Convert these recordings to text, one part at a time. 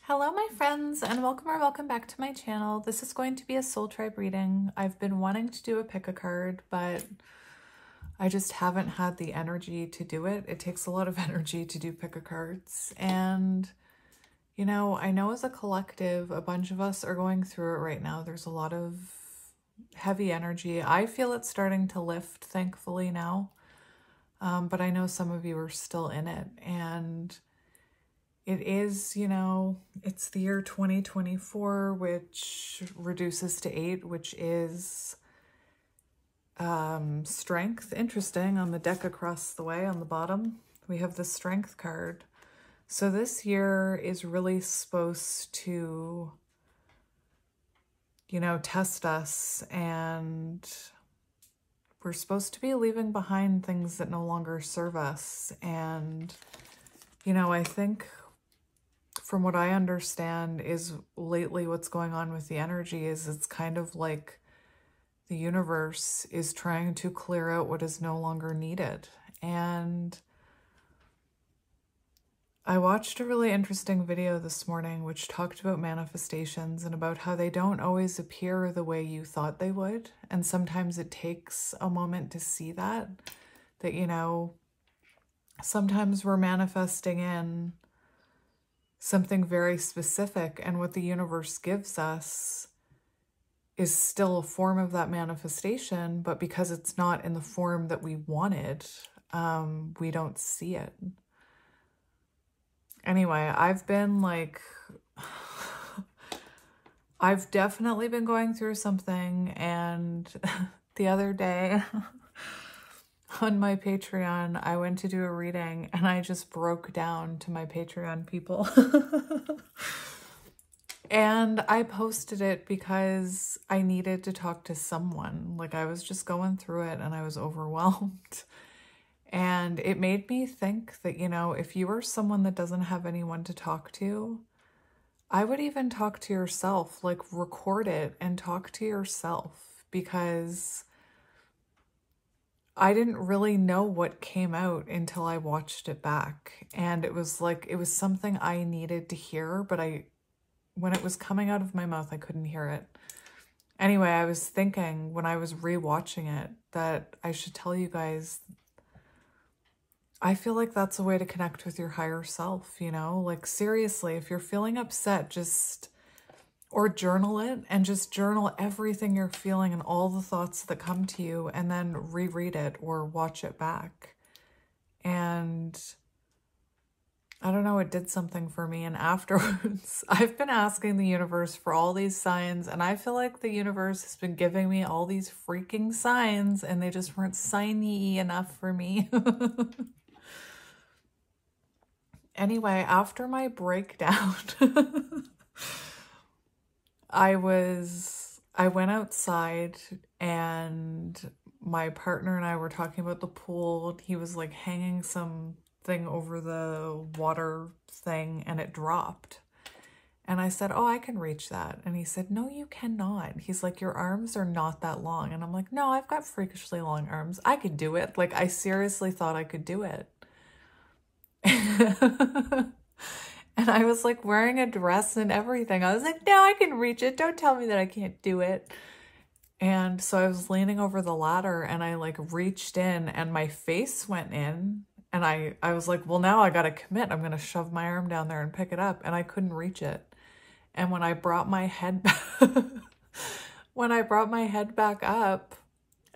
Hello my friends, and welcome back to my channel. This is going to be a soul tribe reading. I've been wanting to do a pick a card, but I just haven't had the energy to do it. It takes a lot of energy to do pick a cards. And, you know, I know as a collective, a bunch of us are going through it right now. There's a lot of heavy energy. I feel it's starting to lift, thankfully, now. But I know some of you are still in it. And it is, you know, it's the year 2024, which reduces to 8, which is strength. Interesting. On the deck across the way on the bottom, we have the strength card. So this year is really supposed to, you know, test us, and we're supposed to be leaving behind things that no longer serve us. And, you know, I think from what I understand is lately what's going on with the energy is it's kind of like the universe is trying to clear out what is no longer needed. And I watched a really interesting video this morning which talked about manifestations and about how they don't always appear the way you thought they would. And sometimes it takes a moment to see that, you know, sometimes we're manifesting in something very specific, and what the universe gives us is still a form of that manifestation, but because it's not in the form that we wanted, we don't see it. Anyway, I've been like, I've definitely been going through something, and the other day on my Patreon, I went to do a reading and I just broke down to my Patreon people. And I posted it because I needed to talk to someone. Like, I was just going through it and I was overwhelmed. And it made me think that, you know, if you are someone that doesn't have anyone to talk to, I would even talk to yourself, like record it and talk to yourself, because I didn't really know what came out until I watched it back. And it was like, it was something I needed to hear, but when it was coming out of my mouth, I couldn't hear it. Anyway, I was thinking when I was rewatching it that I should tell you guys, I feel like that's a way to connect with your higher self, you know? Like, seriously, if you're feeling upset, or journal it, and just journal everything you're feeling and all the thoughts that come to you, and then reread it or watch it back. And I don't know, it did something for me. And afterwards, I've been asking the universe for all these signs, and I feel like the universe has been giving me all these freaking signs, and they just weren't signy enough for me. Anyway, after my breakdown, I went outside, and my partner and I were talking about the pool. He was like hanging something over the water thing, and it dropped. And I said, oh, I can reach that. And he said, no, you cannot. He's like, your arms are not that long. And I'm like, no, I've got freakishly long arms. I could do it. Like, I seriously thought I could do it. And I was like wearing a dress and everything. I was like, no, I can reach it. Don't tell me that I can't do it. And so I was leaning over the ladder, and I like reached in, and my face went in, and I was like, well, now I got to commit. I'm going to shove my arm down there and pick it up. And I couldn't reach it. And when I brought my head back, up,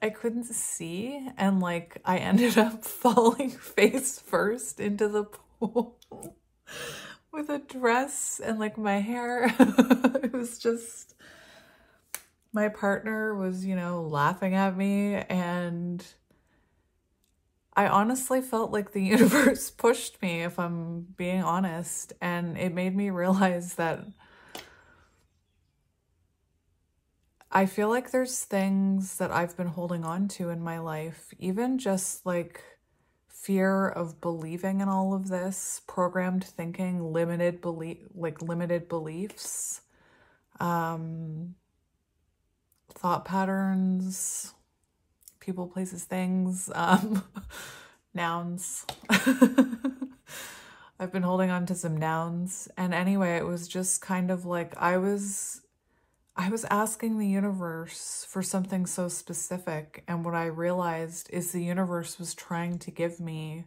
I couldn't see. And like, I ended up falling face first into the pool with a dress and like my hair. It was just, my partner was, you know, laughing at me, and I honestly felt like the universe pushed me, if I'm being honest. And it made me realize that I feel like there's things that I've been holding on to in my life, even just like fear of believing in all of this, programmed thinking, limited beliefs, thought patterns, people, places, things, nouns. I've been holding on to some nouns. And anyway, it was just kind of like I was asking the universe for something so specific, and what I realized is the universe was trying to point me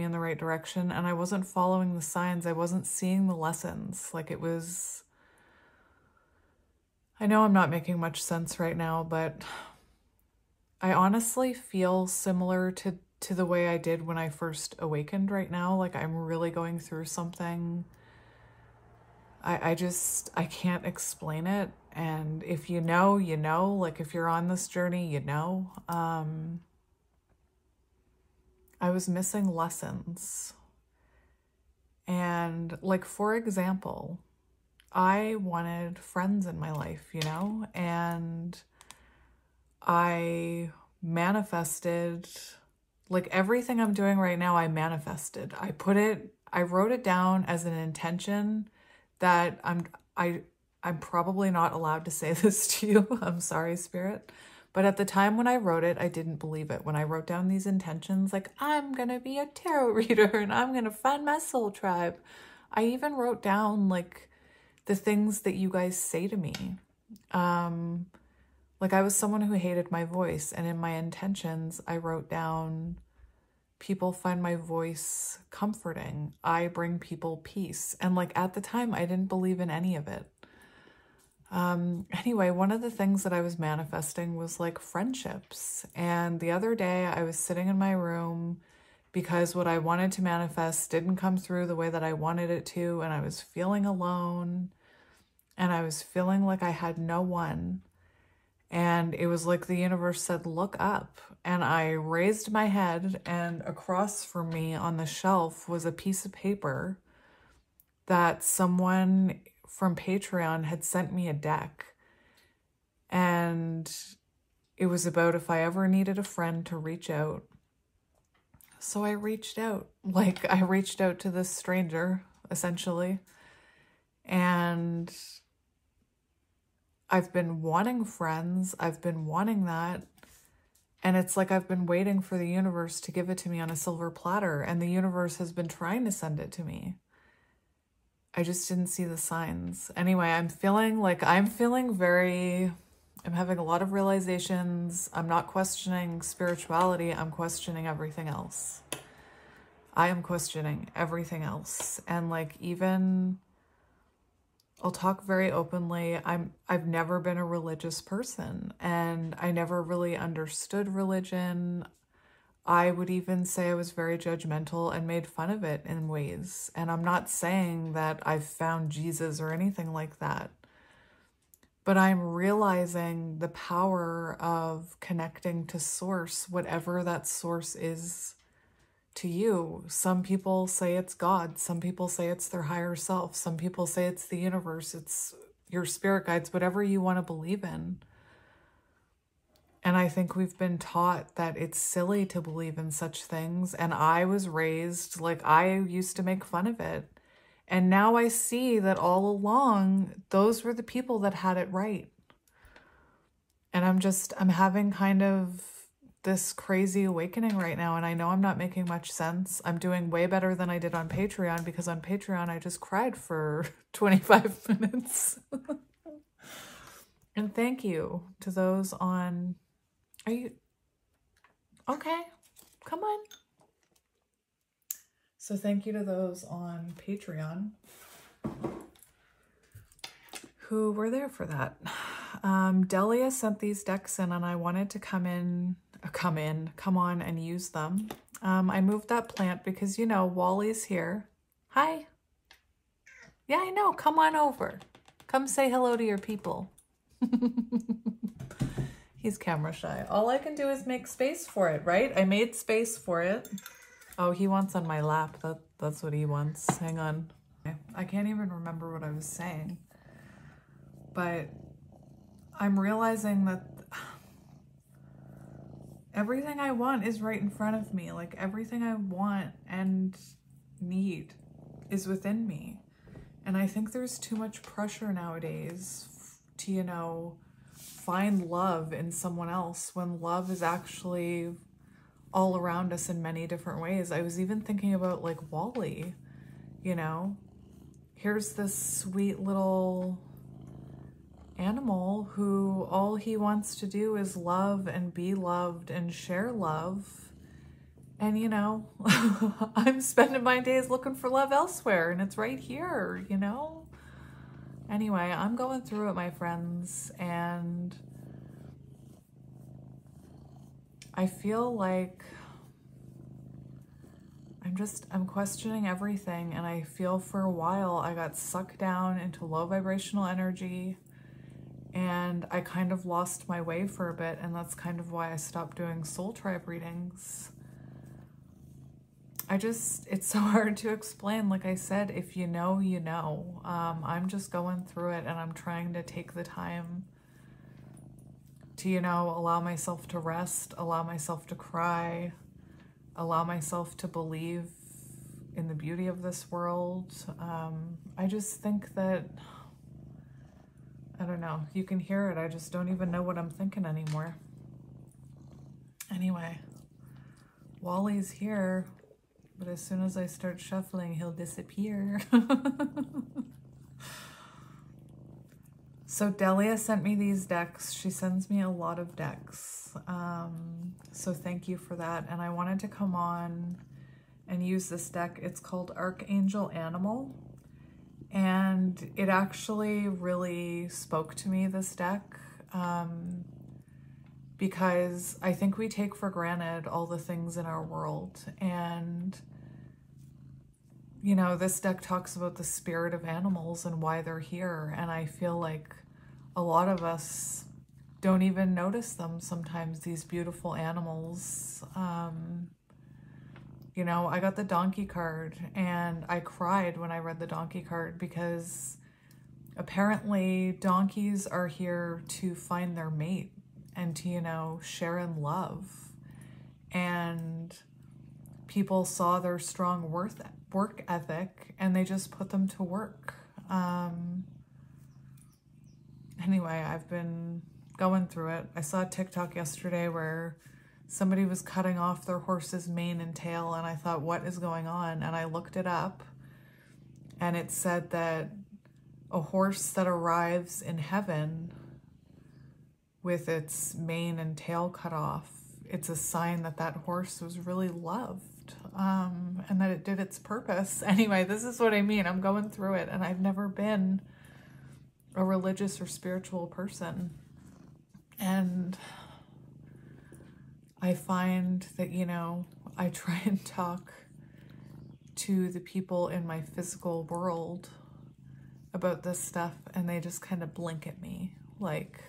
in the right direction, and I wasn't following the signs. I wasn't seeing the lessons. Like it was, I know I'm not making much sense right now, but I honestly feel similar to the way I did when I first awakened right now. Like I'm really going through something. I can't explain it. And if you know, you know, like if you're on this journey, you know. I was missing lessons. And like, for example, I wanted friends in my life, you know, and I manifested, like everything I'm doing right now, I manifested. I wrote it down as an intention that I'm probably not allowed to say this to you. I'm sorry, Spirit. But at the time when I wrote it, I didn't believe it. When I wrote down these intentions, like, I'm going to be a tarot reader and I'm going to find my soul tribe. I even wrote down, like, the things that you guys say to me. Like, I was someone who hated my voice. And in my intentions, I wrote down, people find my voice comforting. I bring people peace. And, like, at the time, I didn't believe in any of it. Anyway, one of the things that I was manifesting was like friendships. And the other day I was sitting in my room because what I wanted to manifest didn't come through the way that I wanted it to. And I was feeling alone and I was feeling like I had no one. And it was like the universe said, look up. And I raised my head, and across from me on the shelf was a piece of paper that someone from Patreon had sent me a deck, and it was about if I ever needed a friend to reach out. So I reached out. Like, I reached out to this stranger, essentially, and I've been wanting friends. I've been wanting that, and it's like I've been waiting for the universe to give it to me on a silver platter, and the universe has been trying to send it to me. I just didn't see the signs. Anyway, I'm having a lot of realizations. I'm not questioning spirituality. I'm questioning everything else. I am questioning everything else. And like, even, I'll talk very openly. I've never been a religious person, and I never really understood religion. I would even say I was very judgmental and made fun of it in ways. And I'm not saying that I've found Jesus or anything like that. But I'm realizing the power of connecting to source, whatever that source is to you. Some people say it's God. Some people say it's their higher self. Some people say it's the universe. It's your spirit guides, whatever you want to believe in. And I think we've been taught that it's silly to believe in such things. And I was raised, like, I used to make fun of it. And now I see that all along, those were the people that had it right. And I'm having kind of this crazy awakening right now. And I know I'm not making much sense. I'm doing way better than I did on Patreon, because on Patreon, I just cried for 25 minutes. And thank you to those on... Are you... Okay, come on. So thank you to those on Patreon who were there for that. Delia sent these decks in, and I wanted to come on and use them. I moved that plant because, you know, Wally's here. Hi. Yeah, I know. Come on over. Come say hello to your people. He's camera shy. All I can do is make space for it, right? I made space for it. Oh, he wants on my lap. That's what he wants. Hang on. I can't even remember what I was saying. But I'm realizing that everything I want is right in front of me. Like, everything I want and need is within me. And I think there's too much pressure nowadays to, you know, find love in someone else, when love is actually all around us in many different ways. I was even thinking about like Wall-E, you know, here's this sweet little animal who all he wants to do is love and be loved and share love. And, you know, I'm spending my days looking for love elsewhere, and it's right here, you know? Anyway, I'm going through it, my friends, and I feel like I'm questioning everything, and I feel for a while I got sucked down into low vibrational energy, and I kind of lost my way for a bit, and that's kind of why I stopped doing soul tribe readings. It's so hard to explain. Like I said, if you know, you know. I'm just going through it, and I'm trying to take the time to, you know, allow myself to rest, allow myself to cry, allow myself to believe in the beauty of this world. I just think that, I don't know, you can hear it. I just don't even know what I'm thinking anymore. Anyway, Wall-E's here. But as soon as I start shuffling, he'll disappear. So Delia sent me these decks. She sends me a lot of decks. So thank you for that. And I wanted to come on and use this deck. It's called Archangel Animal. And it actually really spoke to me, this deck. Because I think we take for granted all the things in our world. And, you know, this deck talks about the spirit of animals and why they're here. And I feel like a lot of us don't even notice them sometimes, these beautiful animals. You know, I got the donkey card, and I cried when I read the donkey card because apparently donkeys are here to find their mate and to, you know, share in love. And people saw their strong work ethic, and they just put them to work. Anyway, I've been going through it. I saw a TikTok yesterday where somebody was cutting off their horse's mane and tail, and I thought, what is going on? And I looked it up, and it said that a horse that arrives in heaven with its mane and tail cut off, it's a sign that that horse was really loved, and that it did its purpose. Anyway, this is what I mean. I'm going through it, and I've never been a religious or spiritual person. And I find that, you know, I try and talk to the people in my physical world about this stuff, and they just kind of blink at me like,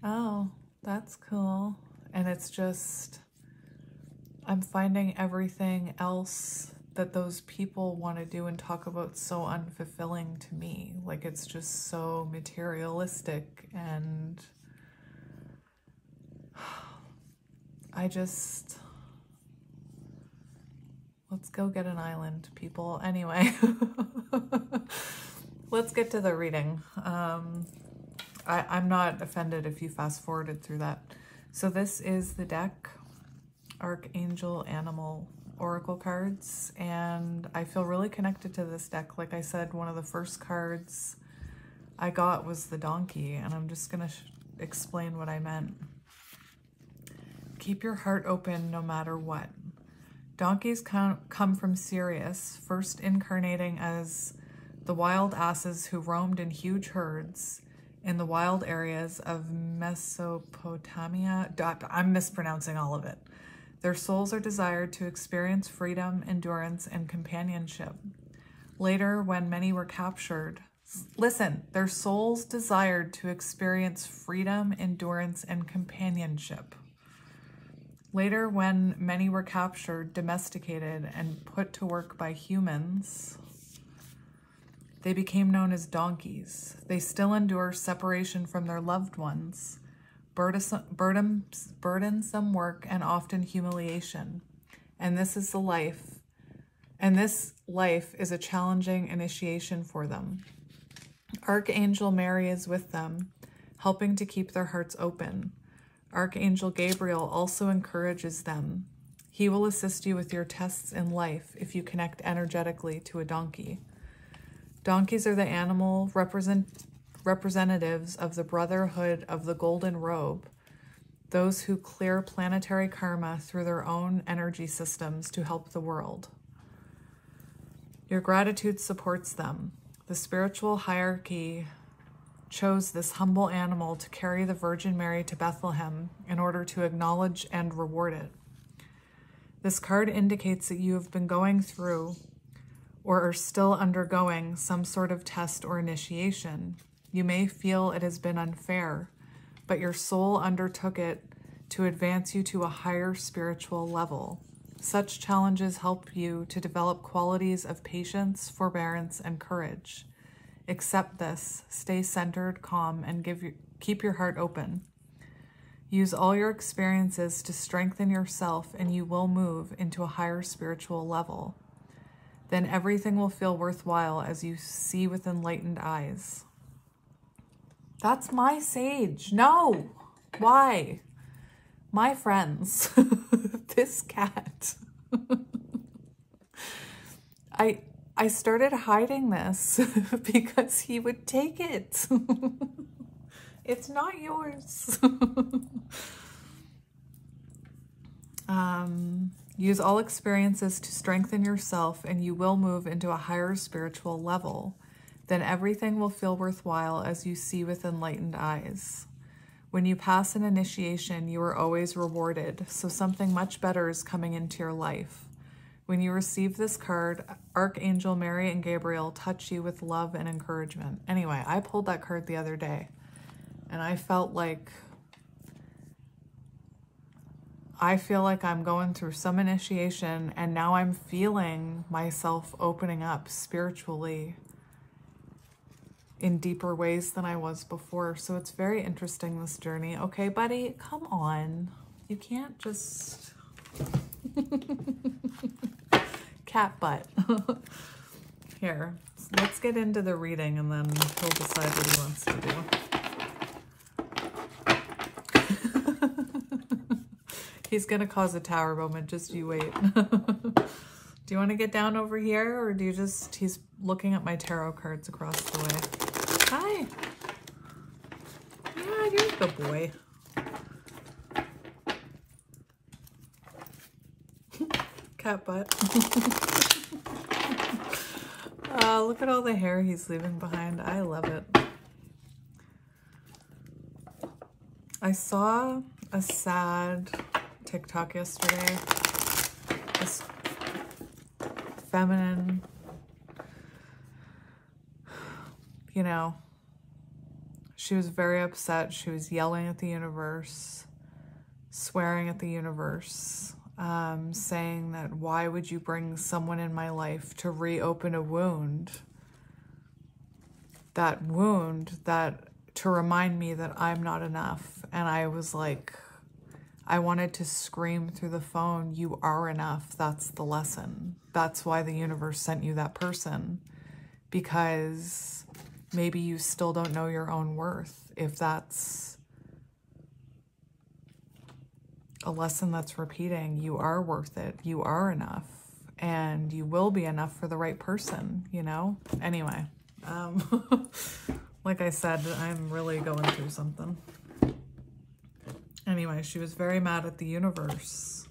oh, that's cool. And it's just, I'm finding everything else that those people want to do and talk about so unfulfilling to me. Like, it's just so materialistic, and let's go get an island, people. Anyway, let's get to the reading. I'm not offended if you fast forwarded through that. So this is the deck, Archangel Animal Oracle cards, and I feel really connected to this deck. Like I said, one of the first cards I got was the donkey, and I'm just gonna explain what I meant. Keep your heart open no matter what. Donkeys come from Sirius, first incarnating as the wild asses who roamed in huge herds in the wild areas of Mesopotamia. I'm mispronouncing all of it. Their souls are desired to experience freedom, endurance, and companionship. Later, when many were captured, listen, their souls desired to experience freedom, endurance, and companionship. Later, when many were captured, domesticated, and put to work by humans, they became known as donkeys. They still endure separation from their loved ones, burdensome work, and often humiliation. And this is the life. And this life is a challenging initiation for them. Archangel Mary is with them, helping to keep their hearts open. Archangel Gabriel also encourages them. He will assist you with your tests in life if you connect energetically to a donkey. Donkeys are the animal representatives of the Brotherhood of the Golden Robe, those who clear planetary karma through their own energy systems to help the world. Your gratitude supports them. The spiritual hierarchy chose this humble animal to carry the Virgin Mary to Bethlehem in order to acknowledge and reward it. This card indicates that you have been going through or are still undergoing some sort of test or initiation. You may feel it has been unfair, but your soul undertook it to advance you to a higher spiritual level. Such challenges help you to develop qualities of patience, forbearance, and courage. Accept this, stay centered, calm, and keep your heart open. Use all your experiences to strengthen yourself, and you will move into a higher spiritual level. Then everything will feel worthwhile as you see with enlightened eyes. That's my sage. No! Why? My friends. This cat. I started hiding this because he would take it. It's not yours. Use all experiences to strengthen yourself, and you will move into a higher spiritual level. Then everything will feel worthwhile as you see with enlightened eyes. When you pass an initiation, you are always rewarded, so something much better is coming into your life. When you receive this card, Archangel Mary and Gabriel touch you with love and encouragement. Anyway, I pulled that card the other day, and I feel like I'm going through some initiation, and now I'm feeling myself opening up spiritually in deeper ways than I was before. So it's very interesting, this journey. Okay, buddy, come on. You can't just... Cat butt. Here, let's get into the reading, and then he'll decide what he wants to do. He's gonna cause a tower moment, just you wait. Do you want to get down over here, or do you just... He's looking at my tarot cards across the way. Hi. Yeah, you're a good boy. Cat butt. Look at all the hair he's leaving behind. I love it. I saw a sad TikTok yesterday. This feminine, you know, she was very upset. She was yelling at the universe, swearing at the universe, saying that, why would you bring someone in my life to reopen a wound? That wound, that to remind me that I'm not enough. And I was like, I wanted to scream through the phone, you are enough. That's the lesson. That's why the universe sent you that person, because maybe you still don't know your own worth. If that's a lesson that's repeating, you are worth it. You are enough, and you will be enough for the right person, you know? Anyway, like I said, I'm really going through something. Anyway, she was very mad at the universe.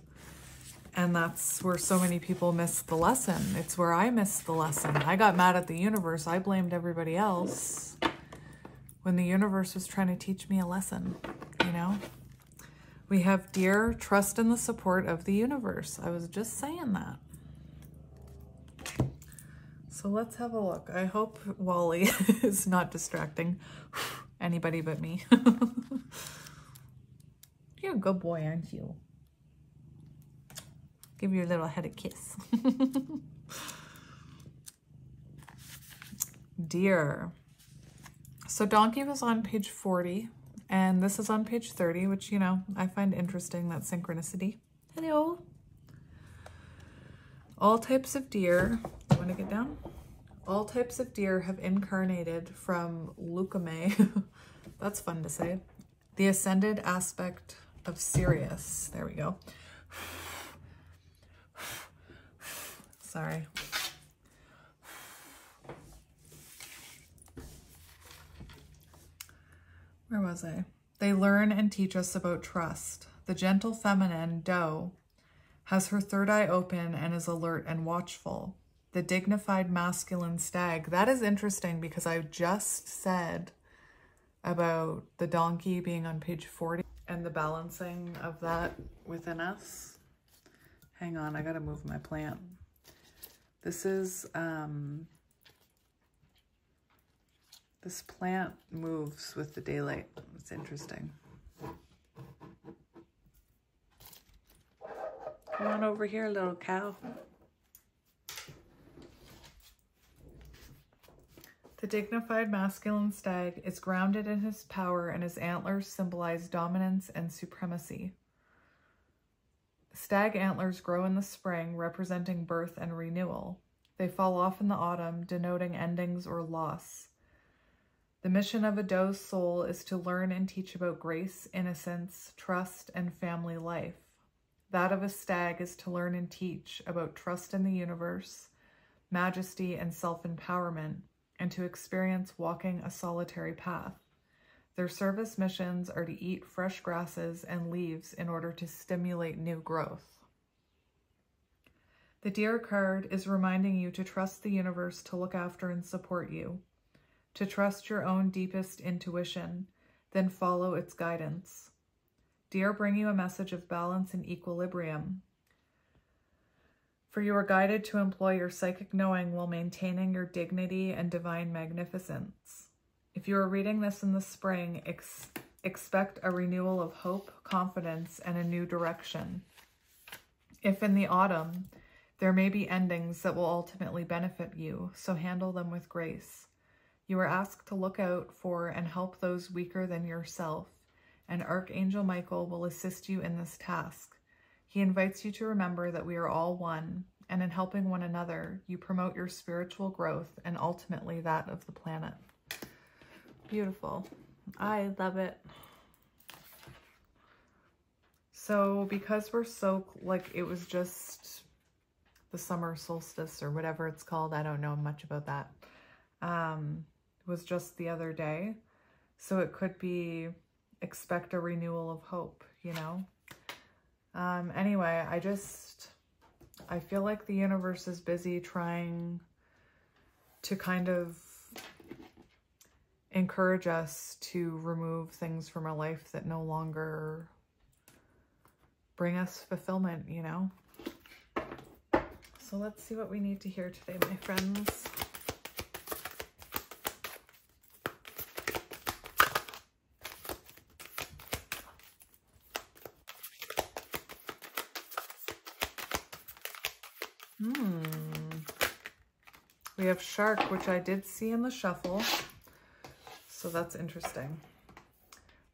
And that's where so many people miss the lesson. It's where I missed the lesson. I got mad at the universe. I blamed everybody else when the universe was trying to teach me a lesson, you know? We have dear, trust in the support of the universe. I was just saying that. So let's have a look. I hope Wally is not distracting anybody but me. You're a good boy, aren't you? Give your little head a kiss. Dear. So Donkey was on page 40, and this is on page 30, which, you know, I find interesting, that synchronicity. Hello. All types of deer, you want to get down? All types of deer have incarnated from Lukame. That's fun to say. The ascended aspect of Sirius. There we go. Sorry. Where was I? They learn and teach us about trust. The gentle feminine, doe, has her third eye open and is alert and watchful. The dignified masculine stag. That is interesting because I just said about the donkey being on page 40 and the balancing of that within us. Hang on, I gotta move my plant. This is, this plant moves with the daylight. It's interesting. Come on over here, little cow. The dignified masculine stag is grounded in his power, and his antlers symbolize dominance and supremacy. Stag antlers grow in the spring, representing birth and renewal. They fall off in the autumn, denoting endings or loss. The mission of a doe's soul is to learn and teach about grace, innocence, trust, and family life. That of a stag is to learn and teach about trust in the universe, majesty, and self-empowerment, and to experience walking a solitary path. Their service missions are to eat fresh grasses and leaves in order to stimulate new growth. The Deer card is reminding you to trust the universe to look after and support you, to trust your own deepest intuition, then follow its guidance. Deer bring you a message of balance and equilibrium, for you are guided to employ your psychic knowing while maintaining your dignity and divine magnificence. If you are reading this in the spring, expect a renewal of hope, confidence, and a new direction. If in the autumn, there may be endings that will ultimately benefit you, so handle them with grace. You are asked to look out for and help those weaker than yourself, and Archangel Michael will assist you in this task. He invites you to remember that we are all one, and in helping one another, you promote your spiritual growth and ultimately that of the planet. Beautiful. I love it. So because we're so, like, it was just the summer solstice or whatever it's called. I don't know much about that. It was just the other day. So it could be expect a renewal of hope, you know? Anyway, I feel like the universe is busy trying to kind of encourage us to remove things from our life that no longer bring us fulfillment, you know? So let's see what we need to hear today, my friends. We have Shark, which I did see in the shuffle, so that's interesting.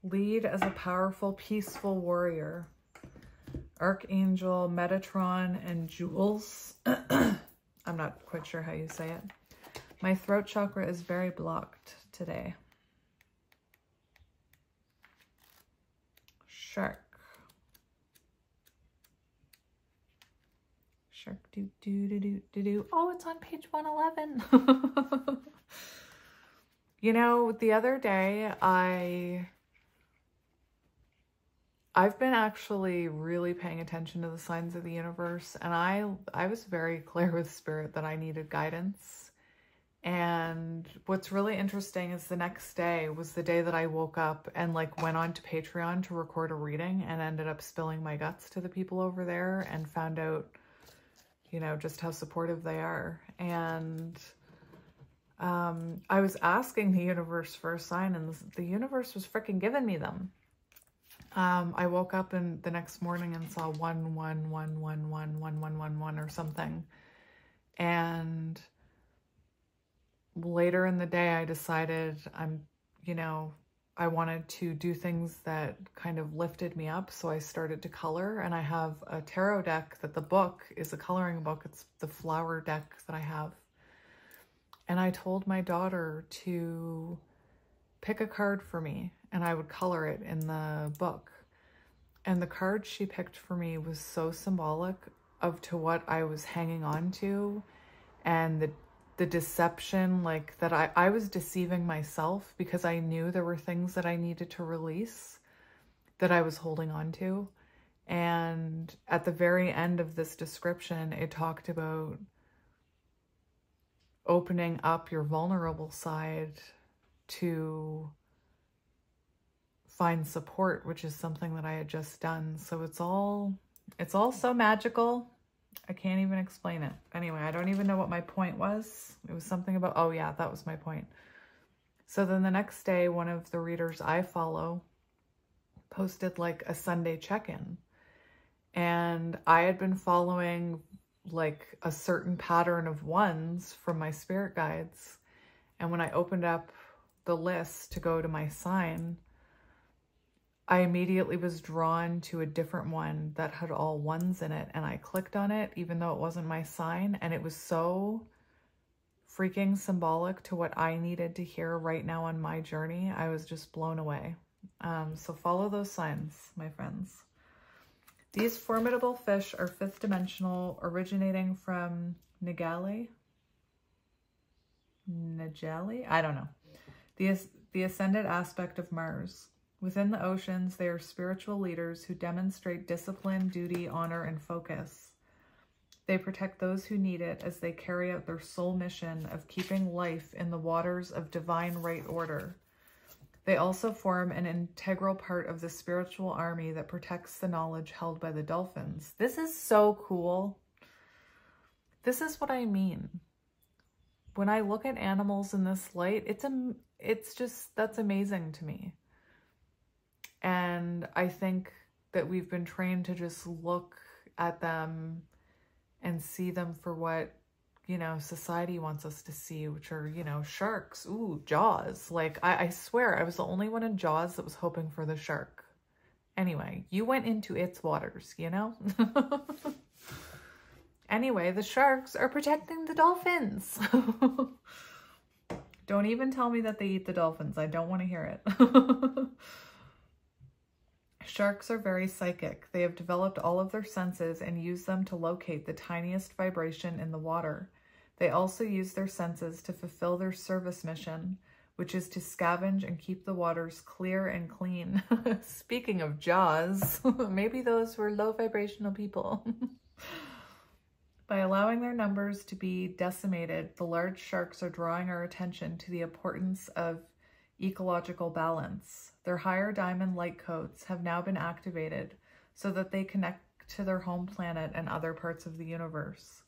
Lead as a powerful, peaceful warrior. Archangel, Metatron, and Jules. I'm not quite sure how you say it. My throat chakra is very blocked today. Shark. Shark, do, do, do, do, do, do. Oh, it's on page 111. You know, the other day, I've been actually really paying attention to the signs of the universe, and I was very clear with Spirit that I needed guidance. And what's really interesting is the next day was the day that I woke up and like went on to Patreon to record a reading and ended up spilling my guts to the people over there and found out, you know, just how supportive they are. And I was asking the universe for a sign, and the universe was freaking giving me them. I woke up in the next morning and saw 111111111 or something. And later in the day, I decided I wanted to do things that kind of lifted me up. So I started to color, and I have a tarot deck that the book is a coloring book. It's the flower deck that I have. And I told my daughter to pick a card for me and I would color it in the book. And the card she picked for me was so symbolic of to what I was hanging on to, and the deception, like that I was deceiving myself because I knew there were things that I needed to release that I was holding on to. And at the very end of this description, it talked about opening up your vulnerable side to find support, which is something that I had just done. So it's all so magical. I can't even explain it. Anyway, I don't even know what my point was. It was something about, oh yeah, that was my point. So then the next day, one of the readers I follow posted like a Sunday check-in. And I had been following like a certain pattern of ones from my spirit guides. And when I opened up the list to go to my sign, I immediately was drawn to a different one that had all ones in it. And I clicked on it, even though it wasn't my sign. And it was so freaking symbolic to what I needed to hear right now on my journey. I was just blown away. So follow those signs, my friends. These formidable fish are fifth dimensional, originating from Nagale? I don't know. The ascended aspect of Mars. Within the oceans, they are spiritual leaders who demonstrate discipline, duty, honor, and focus. They protect those who need it as they carry out their sole mission of keeping life in the waters of divine right order. They also form an integral part of the spiritual army that protects the knowledge held by the dolphins. This is so cool. This is what I mean. When I look at animals in this light, it's just, that's amazing to me. And I think that we've been trained to just look at them and see them for what, you know, society wants us to see, which are, you know, sharks. Ooh, Jaws. Like, I swear I was the only one in Jaws that was hoping for the shark. Anyway, you went into its waters, you know? Anyway, the sharks are protecting the dolphins. Don't even tell me that they eat the dolphins. I don't want to hear it. Sharks are very psychic. They have developed all of their senses and use them to locate the tiniest vibration in the water. They also use their senses to fulfill their service mission, which is to scavenge and keep the waters clear and clean. Speaking of Jaws, maybe those were low vibrational people. By allowing their numbers to be decimated, the large sharks are drawing our attention to the importance of ecological balance. Their higher diamond light codes have now been activated so that they connect to their home planet and other parts of the universe.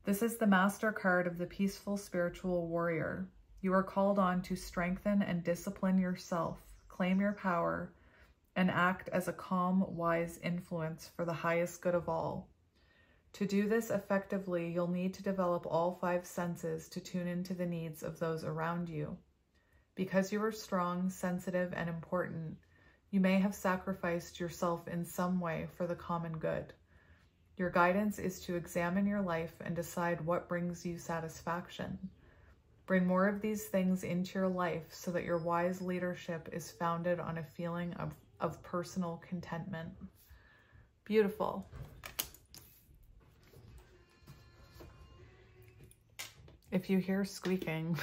This is the master card of the peaceful spiritual warrior. You are called on to strengthen and discipline yourself, claim your power, and act as a calm, wise influence for the highest good of all. To do this effectively, you'll need to develop all 5 senses to tune into the needs of those around you. Because you are strong, sensitive, and important, you may have sacrificed yourself in some way for the common good. Your guidance is to examine your life and decide what brings you satisfaction. Bring more of these things into your life so that your wise leadership is founded on a feeling of personal contentment. Beautiful. If you hear squeaking,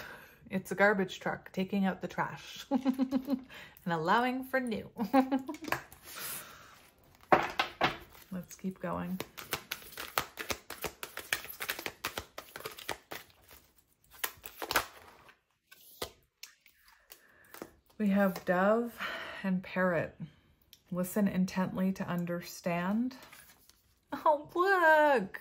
it's a garbage truck taking out the trash and allowing for new. Let's keep going. We have dove and parrot. Listen intently to understand. Oh, look!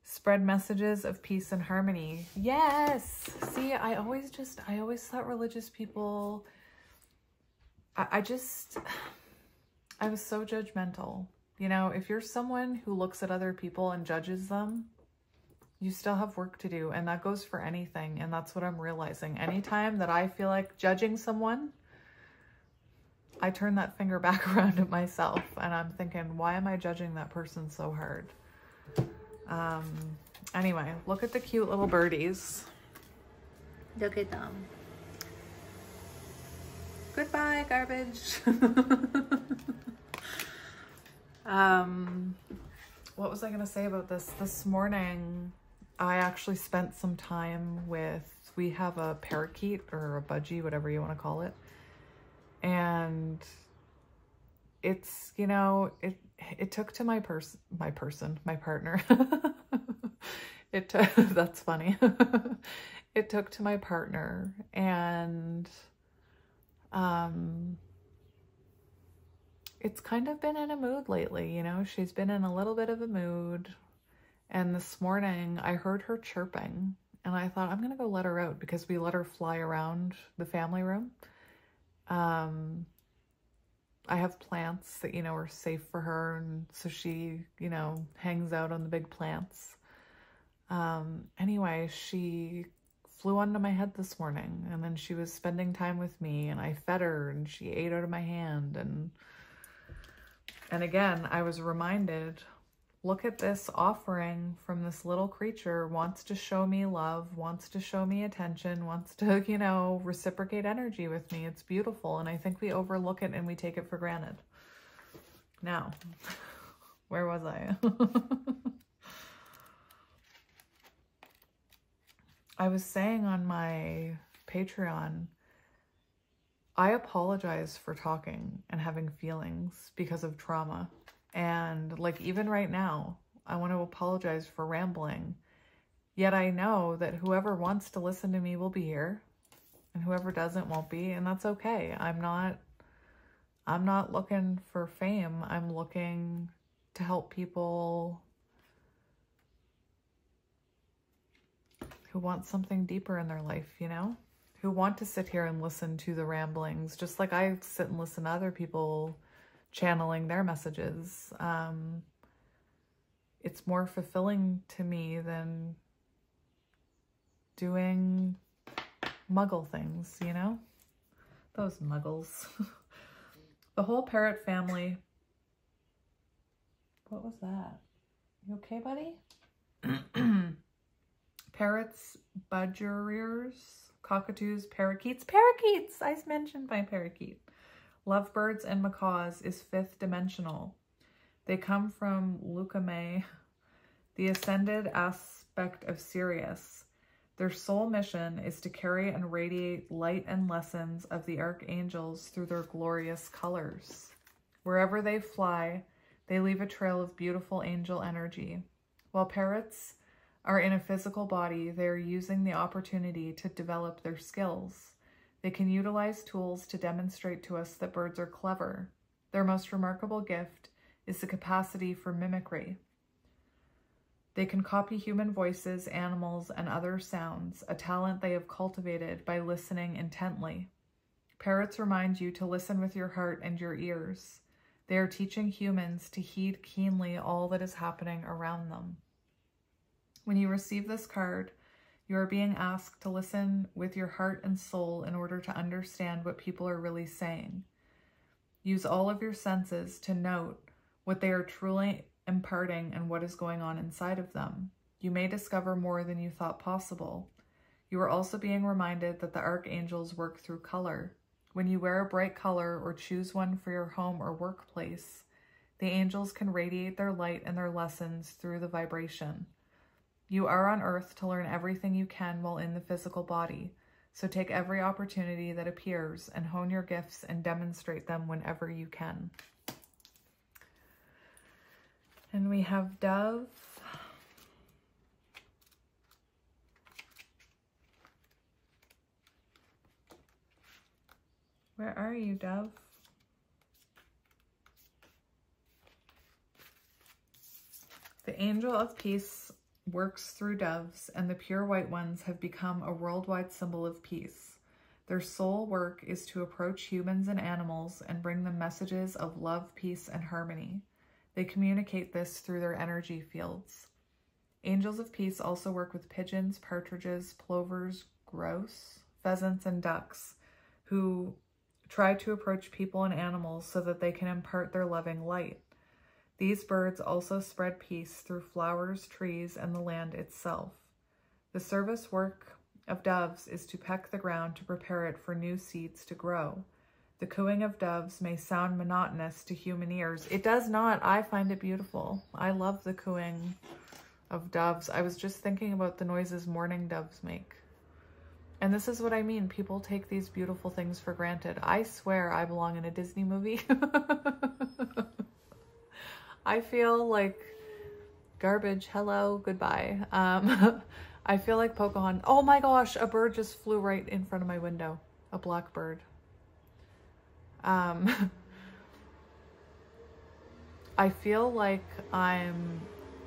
Spread messages of peace and harmony. Yes! See, I always thought religious people, I was so judgmental. You know, if you're someone who looks at other people and judges them, you still have work to do. And that goes for anything. And that's what I'm realizing. Anytime that I feel like judging someone, I turn that finger back around at myself. And I'm thinking, why am I judging that person so hard? Anyway, look at the cute little birdies. Look at them. Goodbye, garbage. What was I going to say about this? This morning, I actually spent some time with, we have a parakeet or a budgie, whatever you want to call it. And it's, you know, it took to my partner. That's funny. It took to my partner, and it's kind of been in a mood lately, you know. She's been in a little bit of a mood, and this morning I heard her chirping, and I thought, I'm gonna go let her out, because we let her fly around the family room. I have plants that, you know, are safe for her, and so she, you know, hangs out on the big plants. Anyway, she flew onto my head this morning, and then she was spending time with me, and I fed her, and she ate out of my hand, and again, I was reminded, look at this offering from this little creature, wants to show me love, wants to show me attention, wants to, you know, reciprocate energy with me. It's beautiful, and I think we overlook it and we take it for granted. Now, where was I? I was saying on my Patreon, I apologize for talking and having feelings because of trauma. And like, even right now, I want to apologize for rambling. Yet I know that whoever wants to listen to me will be here, and whoever doesn't won't be, and that's okay. I'm not looking for fame. I'm looking to help people who want something deeper in their life, you know? Who want to sit here and listen to the ramblings, just like I sit and listen to other people channeling their messages. It's more fulfilling to me than doing muggle things, you know? Those muggles. The whole parrot family. What was that? You okay, buddy? Parrots, budgeriers, cockatoos, parakeets. Parakeets! I mentioned my parakeet. Lovebirds and macaws is 5th dimensional. They come from Lucame, the ascended aspect of Sirius. Their sole mission is to carry and radiate light and lessons of the archangels through their glorious colors. Wherever they fly, they leave a trail of beautiful angel energy. While parrots are in a physical body, they are using the opportunity to develop their skills. They can utilize tools to demonstrate to us that birds are clever. Their most remarkable gift is the capacity for mimicry. They can copy human voices, animals, and other sounds, a talent they have cultivated by listening intently. Parrots remind you to listen with your heart and your ears. They are teaching humans to heed keenly all that is happening around them. When you receive this card, you are being asked to listen with your heart and soul in order to understand what people are really saying. Use all of your senses to note what they are truly imparting and what is going on inside of them. You may discover more than you thought possible. You are also being reminded that the archangels work through color. When you wear a bright color or choose one for your home or workplace, the angels can radiate their light and their lessons through the vibration. You are on earth to learn everything you can while in the physical body, so take every opportunity that appears and hone your gifts and demonstrate them whenever you can. And we have Dove. Where are you, Dove? The angel of peace works through doves, and the pure white ones have become a worldwide symbol of peace. Their sole work is to approach humans and animals and bring them messages of love, peace, and harmony. They communicate this through their energy fields. Angels of peace also work with pigeons, partridges, plovers, grouse, pheasants, and ducks, who try to approach people and animals so that they can impart their loving light. These birds also spread peace through flowers, trees, and the land itself. The service work of doves is to peck the ground to prepare it for new seeds to grow. The cooing of doves may sound monotonous to human ears. It does not. I find it beautiful. I love the cooing of doves. I was just thinking about the noises mourning doves make. And this is what I mean. People take these beautiful things for granted. I swear I belong in a Disney movie. I feel like garbage. Hello, goodbye. I feel like Pocahontas. Oh my gosh, a bird just flew right in front of my window. A blackbird. I feel like I'm,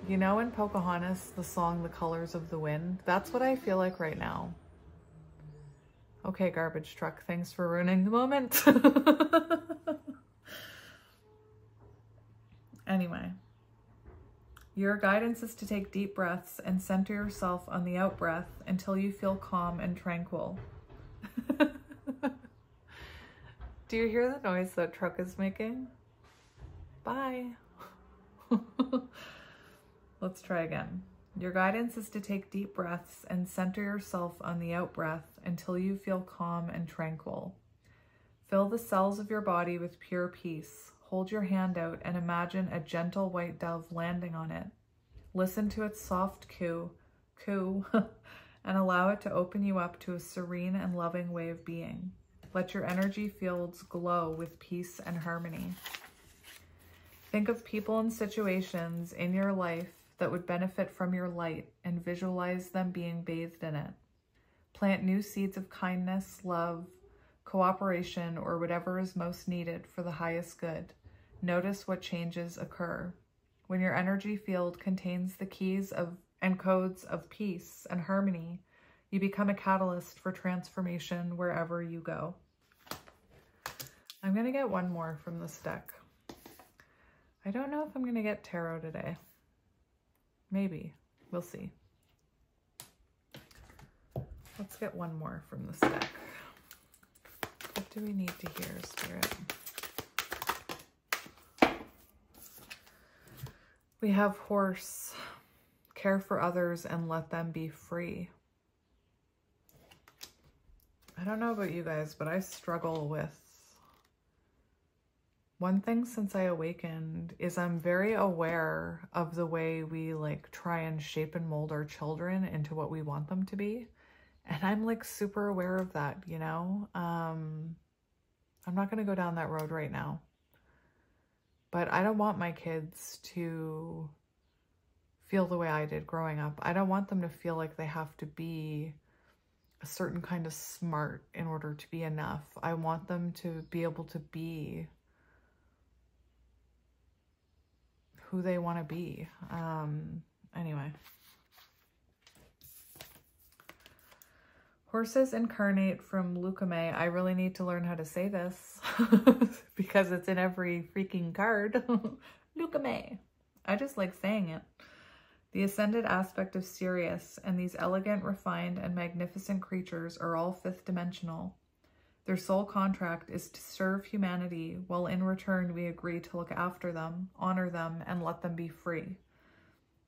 you know, in Pocahontas, the song, The Colors of the Wind. That's what I feel like right now. Okay, garbage truck, thanks for ruining the moment. Anyway, your guidance is to take deep breaths and center yourself on the out breath until you feel calm and tranquil. Do you hear the noise that truck is making? Bye. Let's try again. Your guidance is to take deep breaths and center yourself on the out breath until you feel calm and tranquil. Fill the cells of your body with pure peace. Hold your hand out and imagine a gentle white dove landing on it. Listen to its soft coo, coo, and allow it to open you up to a serene and loving way of being. Let your energy fields glow with peace and harmony. Think of people and situations in your life that would benefit from your light and visualize them being bathed in it. Plant new seeds of kindness, love, cooperation, or whatever is most needed for the highest good. Notice what changes occur. When your energy field contains the keys of and codes of peace and harmony, you become a catalyst for transformation wherever you go. I'm going to get one more from this deck. I don't know if I'm going to get tarot today. Maybe. We'll see. Let's get one more from this deck. What do we need to hear, Spirit? We have horse. Care for others and let them be free. I don't know about you guys, but I struggle with one thing since I awakened is I'm very aware of the way we like try and shape and mold our children into what we want them to be. And I'm like super aware of that, you know? I'm not going to go down that road right now. But I don't want my kids to feel the way I did growing up. I don't want them to feel like they have to be a certain kind of smart in order to be enough. I want them to be able to be who they want to be. Anyway. Horses incarnate from Lucame. I really need to learn how to say this because it's in every freaking card. Lucame. I just like saying it. The ascended aspect of Sirius and these elegant, refined, and magnificent creatures are all fifth dimensional. Their sole contract is to serve humanity, while in return we agree to look after them, honor them, and let them be free.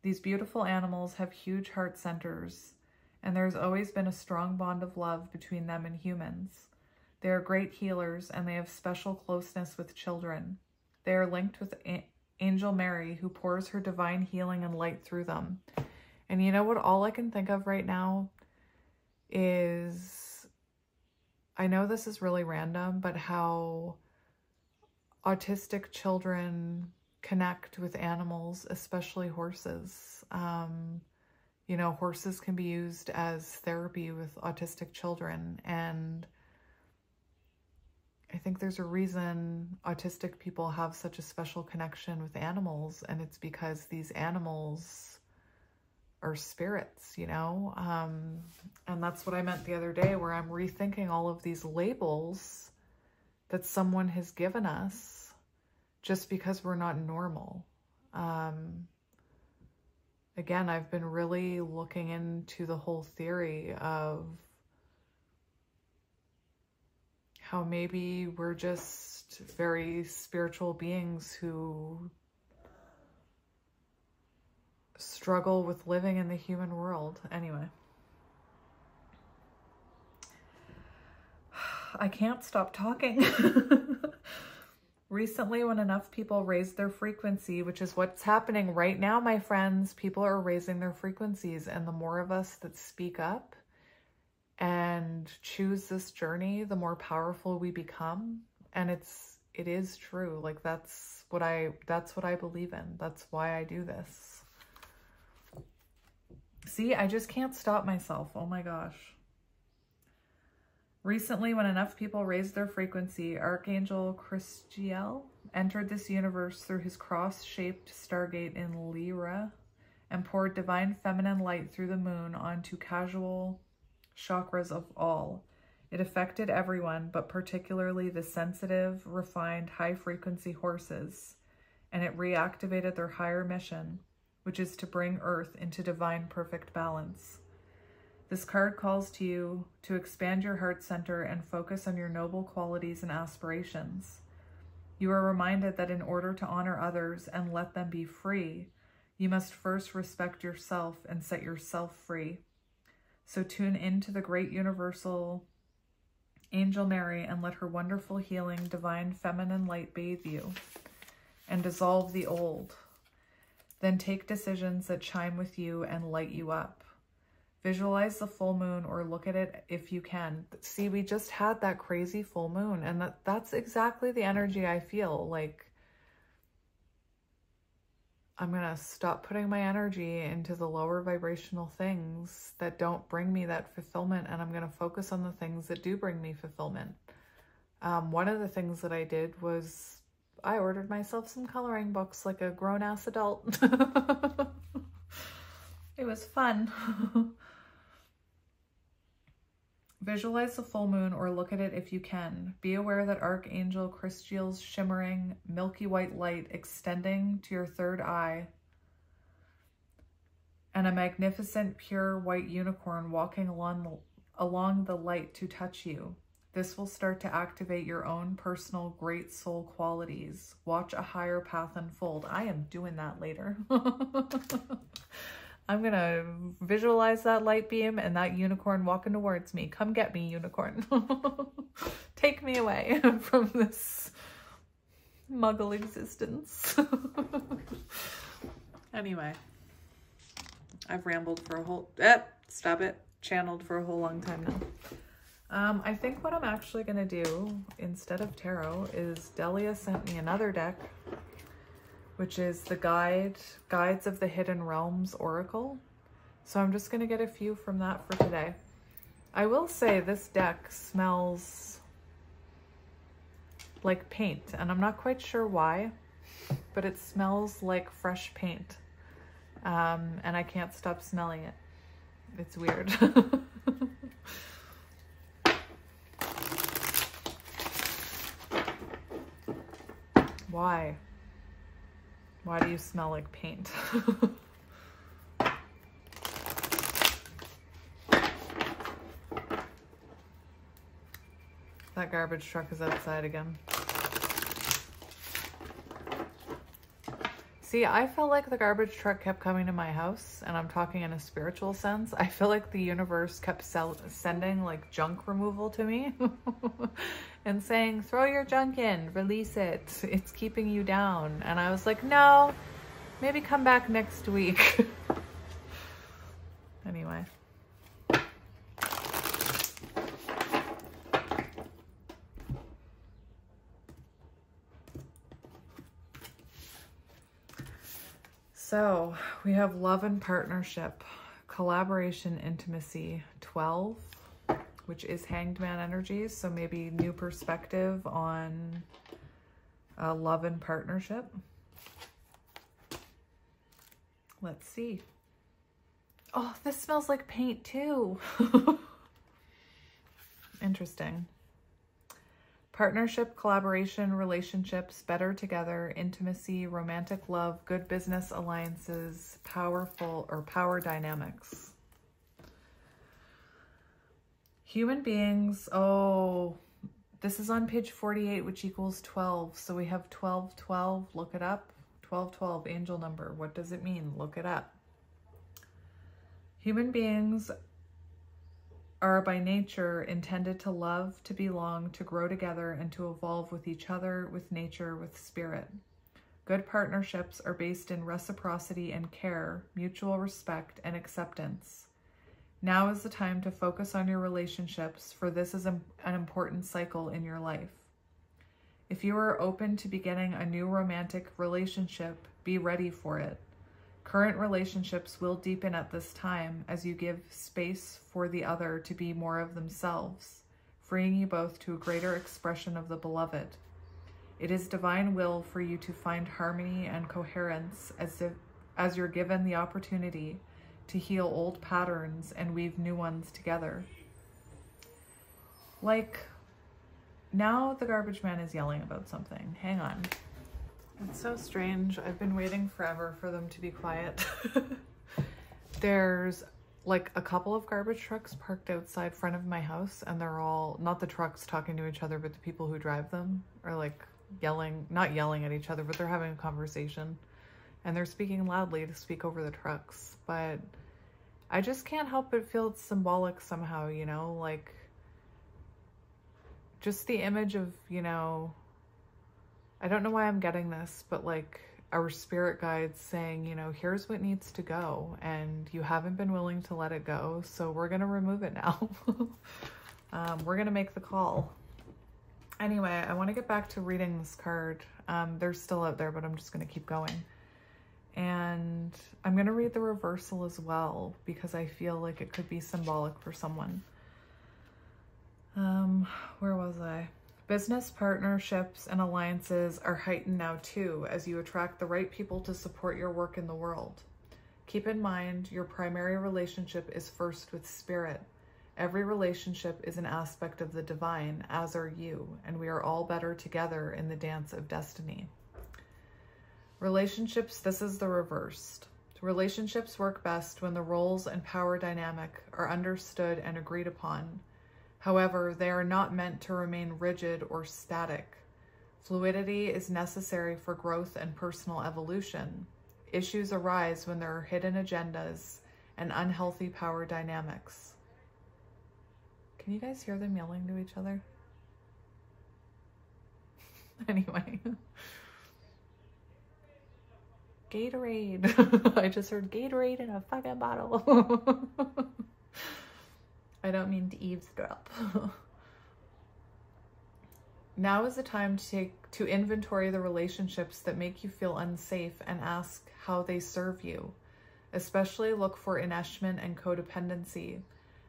These beautiful animals have huge heart centers, and there has always been a strong bond of love between them and humans. They are great healers, and they have special closeness with children. They are linked with Angel Mary, who pours her divine healing and light through them. And you know what? All I can think of right now is, I know this is really random, but how autistic children connect with animals, especially horses. You know, horses can be used as therapy with autistic children. And I think there's a reason autistic people have such a special connection with animals. And it's because these animals are spirits, you know? And that's what I meant the other day, where I'm rethinking all of these labels that someone has given us just because we're not normal. Again, I've been really looking into the whole theory of how maybe we're just very spiritual beings who struggle with living in the human world. Anyway. I can't stop talking. Recently, when enough people raised their frequency, which is what's happening right now, my friends, people are raising their frequencies. And the more of us that speak up and choose this journey, the more powerful we become. And it is true. Like that's what I believe in. That's why I do this. See, I just can't stop myself. Oh my gosh. Recently, when enough people raised their frequency, Archangel Christiel entered this universe through his cross-shaped stargate in Libra and poured divine feminine light through the moon onto casual chakras of all. It affected everyone, but particularly the sensitive, refined, high-frequency horses, and it reactivated their higher mission, which is to bring Earth into divine perfect balance. This card calls to you to expand your heart center and focus on your noble qualities and aspirations. You are reminded that in order to honor others and let them be free, you must first respect yourself and set yourself free. So tune into the great universal Angel Mary and let her wonderful healing divine feminine light bathe you and dissolve the old. Then take decisions that chime with you and light you up. Visualize the full moon or look at it if you can. See, we just had that crazy full moon, and that's exactly the energy I feel. Like, I'm going to stop putting my energy into the lower vibrational things that don't bring me that fulfillment, and I'm going to focus on the things that do bring me fulfillment. One of the things that I did was I ordered myself some coloring books like a grown-ass adult. It was fun. Visualize the full moon or look at it if you can. Be aware that Archangel Christiel's shimmering milky white light extending to your third eye and a magnificent pure white unicorn walking along the light to touch you. This will start to activate your own personal great soul qualities. Watch a higher path unfold. I am doing that later. I'm going to visualize that light beam and that unicorn walking towards me. Come get me, unicorn. Take me away from this muggle existence. Anyway, I've rambled for a whole... stop it. Channeled for a whole long time now. I think what I'm actually going to do instead of tarot is Delia sent me another deck, which is the Guides of the Hidden Realms Oracle. So I'm just going to get a few from that for today. I will say this deck smells like paint, and I'm not quite sure why, but it smells like fresh paint. And I can't stop smelling it. It's weird. Why? Why do you smell like paint? That garbage truck is outside again. See, I felt like the garbage truck kept coming to my house, and I'm talking in a spiritual sense. I feel like the universe kept sending like junk removal to me and saying, throw your junk in, release it. It's keeping you down. And I was like, no, maybe come back next week. Anyway. So we have love and partnership, collaboration, intimacy, 12, which is Hanged Man energies. So maybe new perspective on love and partnership. Let's see. Oh, this smells like paint too. Interesting. Partnership, collaboration, relationships, better together, intimacy, romantic love, good business alliances, powerful or power dynamics. Human beings, oh, this is on page 48, which equals 12. So we have 12, 12, look it up. 12, 12, angel number. What does it mean? Look it up. Human beings are by nature intended to love, to belong, to grow together, and to evolve with each other, with nature, with spirit. Good partnerships are based in reciprocity and care, mutual respect, and acceptance. Now is the time to focus on your relationships, for this is an important cycle in your life. If you are open to beginning a new romantic relationship, be ready for it. Current relationships will deepen at this time as you give space for the other to be more of themselves, freeing you both to a greater expression of the beloved. It is divine will for you to find harmony and coherence as you're given the opportunity to heal old patterns and weave new ones together. Like, now the garbage man is yelling about something. Hang on. It's so strange. I've been waiting forever for them to be quiet. There's like a couple of garbage trucks parked outside front of my house, and they're all, not the trucks talking to each other, but the people who drive them are like yelling, not yelling at each other, but they're having a conversation. And they're speaking loudly to speak over the trucks. But I just can't help but feel it's symbolic somehow, you know, like just the image of, you know, I don't know why I'm getting this, but like our spirit guides saying, you know, here's what needs to go, and you haven't been willing to let it go, so we're going to remove it now. We're going to make the call. Anyway, I want to get back to reading this card. They're still out there, but I'm just going to keep going. And I'm going to read the reversal as well, because I feel like it could be symbolic for someone. Where was I? Business partnerships and alliances are heightened now too, as you attract the right people to support your work in the world. Keep in mind, your primary relationship is first with spirit. Every relationship is an aspect of the divine, as are you, and we are all better together in the dance of destiny. Relationships, this is the reversed. Relationships work best when the roles and power dynamic are understood and agreed upon. However, they are not meant to remain rigid or static. Fluidity is necessary for growth and personal evolution. Issues arise when there are hidden agendas and unhealthy power dynamics. Can you guys hear them yelling to each other? Anyway. Gatorade. I just heard Gatorade in a fucking bottle. I don't mean to eavesdrop. Now is the time to inventory the relationships that make you feel unsafe and ask how they serve you. Especially look for enmeshment and codependency.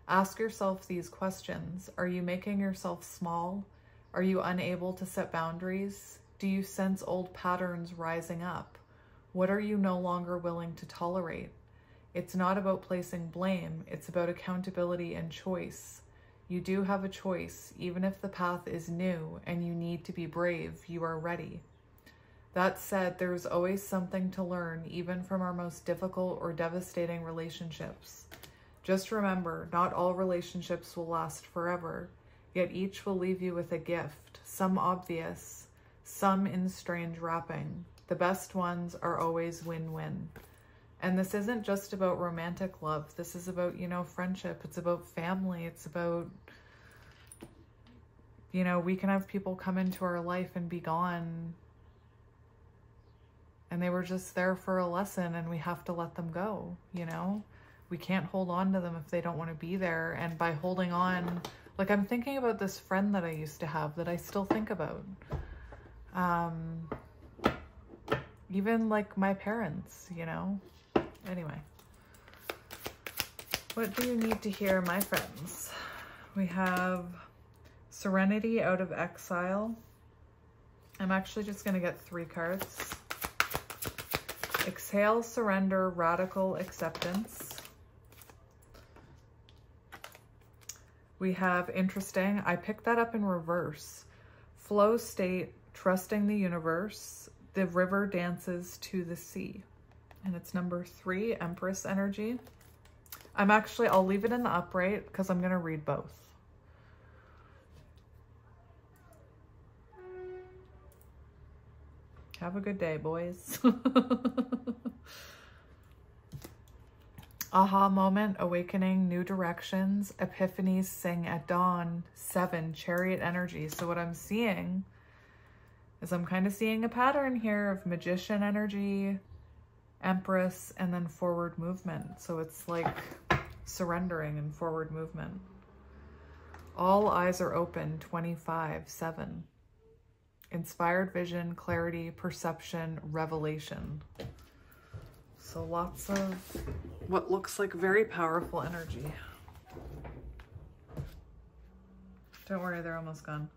Ask yourself these questions. Are you making yourself small? Are you unable to set boundaries? Do you sense old patterns rising up? What are you no longer willing to tolerate? It's not about placing blame, it's about accountability and choice. You do have a choice, even if the path is new and you need to be brave, you are ready. That said, there is always something to learn, even from our most difficult or devastating relationships. Just remember, not all relationships will last forever, yet each will leave you with a gift, some obvious, some in strange wrapping. The best ones are always win-win. And this isn't just about romantic love. This is about, you know, friendship. It's about family. It's about, you know, we can have people come into our life and be gone. And they were just there for a lesson, and we have to let them go, you know? We can't hold on to them if they don't want to be there. And by holding on, like I'm thinking about this friend that I used to have that I still think about. Even like my parents, you know? Anyway, what do you need to hear, my friends? We have Serenity out of Exile. I'm actually just going to get 3 cards. Exhale, Surrender, Radical Acceptance. We have Interesting. I picked that up in reverse. Flow State, Trusting the Universe. The River Dances to the Sea. And it's number 3, Empress Energy. I'll leave it in the upright because I'm going to read both. Have a good day, boys. Aha moment, awakening, new directions, epiphanies sing at dawn. 7, chariot energy. So what I'm seeing is I'm kind of seeing a pattern here of magician energy, empress, and then forward movement. So it's like surrendering and forward movement. All eyes are open, 25, 7. Inspired vision, clarity, perception, revelation. So lots of what looks like very powerful energy. Don't worry, they're almost gone.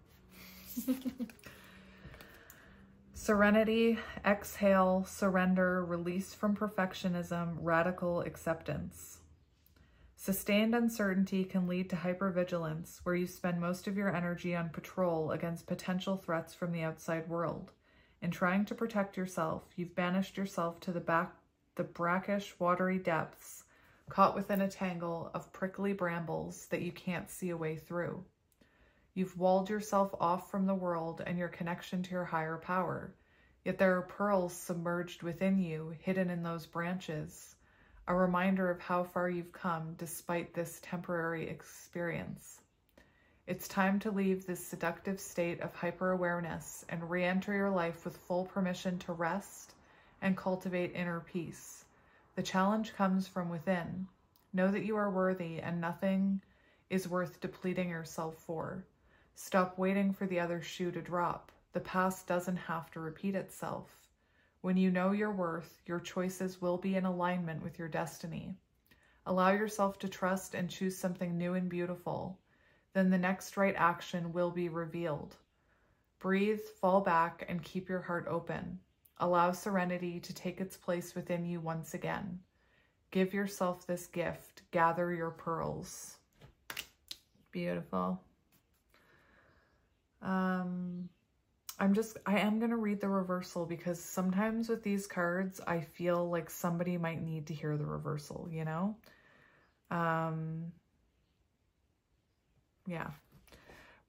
Serenity, exhale, surrender, release from perfectionism, radical acceptance. Sustained uncertainty can lead to hypervigilance, where you spend most of your energy on patrol against potential threats from the outside world. In trying to protect yourself, you've banished yourself to the brackish, watery depths, caught within a tangle of prickly brambles that you can't see a way through. You've walled yourself off from the world and your connection to your higher power, yet there are pearls submerged within you, hidden in those branches, a reminder of how far you've come despite this temporary experience. It's time to leave this seductive state of hyper-awareness and re-enter your life with full permission to rest and cultivate inner peace. The challenge comes from within. Know that you are worthy and nothing is worth depleting yourself for. Stop waiting for the other shoe to drop. The past doesn't have to repeat itself. When you know your worth, your choices will be in alignment with your destiny. Allow yourself to trust and choose something new and beautiful. Then the next right action will be revealed. Breathe, fall back, and keep your heart open. Allow serenity to take its place within you once again. Give yourself this gift. Gather your pearls. Beautiful. I am going to read the reversal because sometimes with these cards, I feel like somebody might need to hear the reversal, you know? Yeah.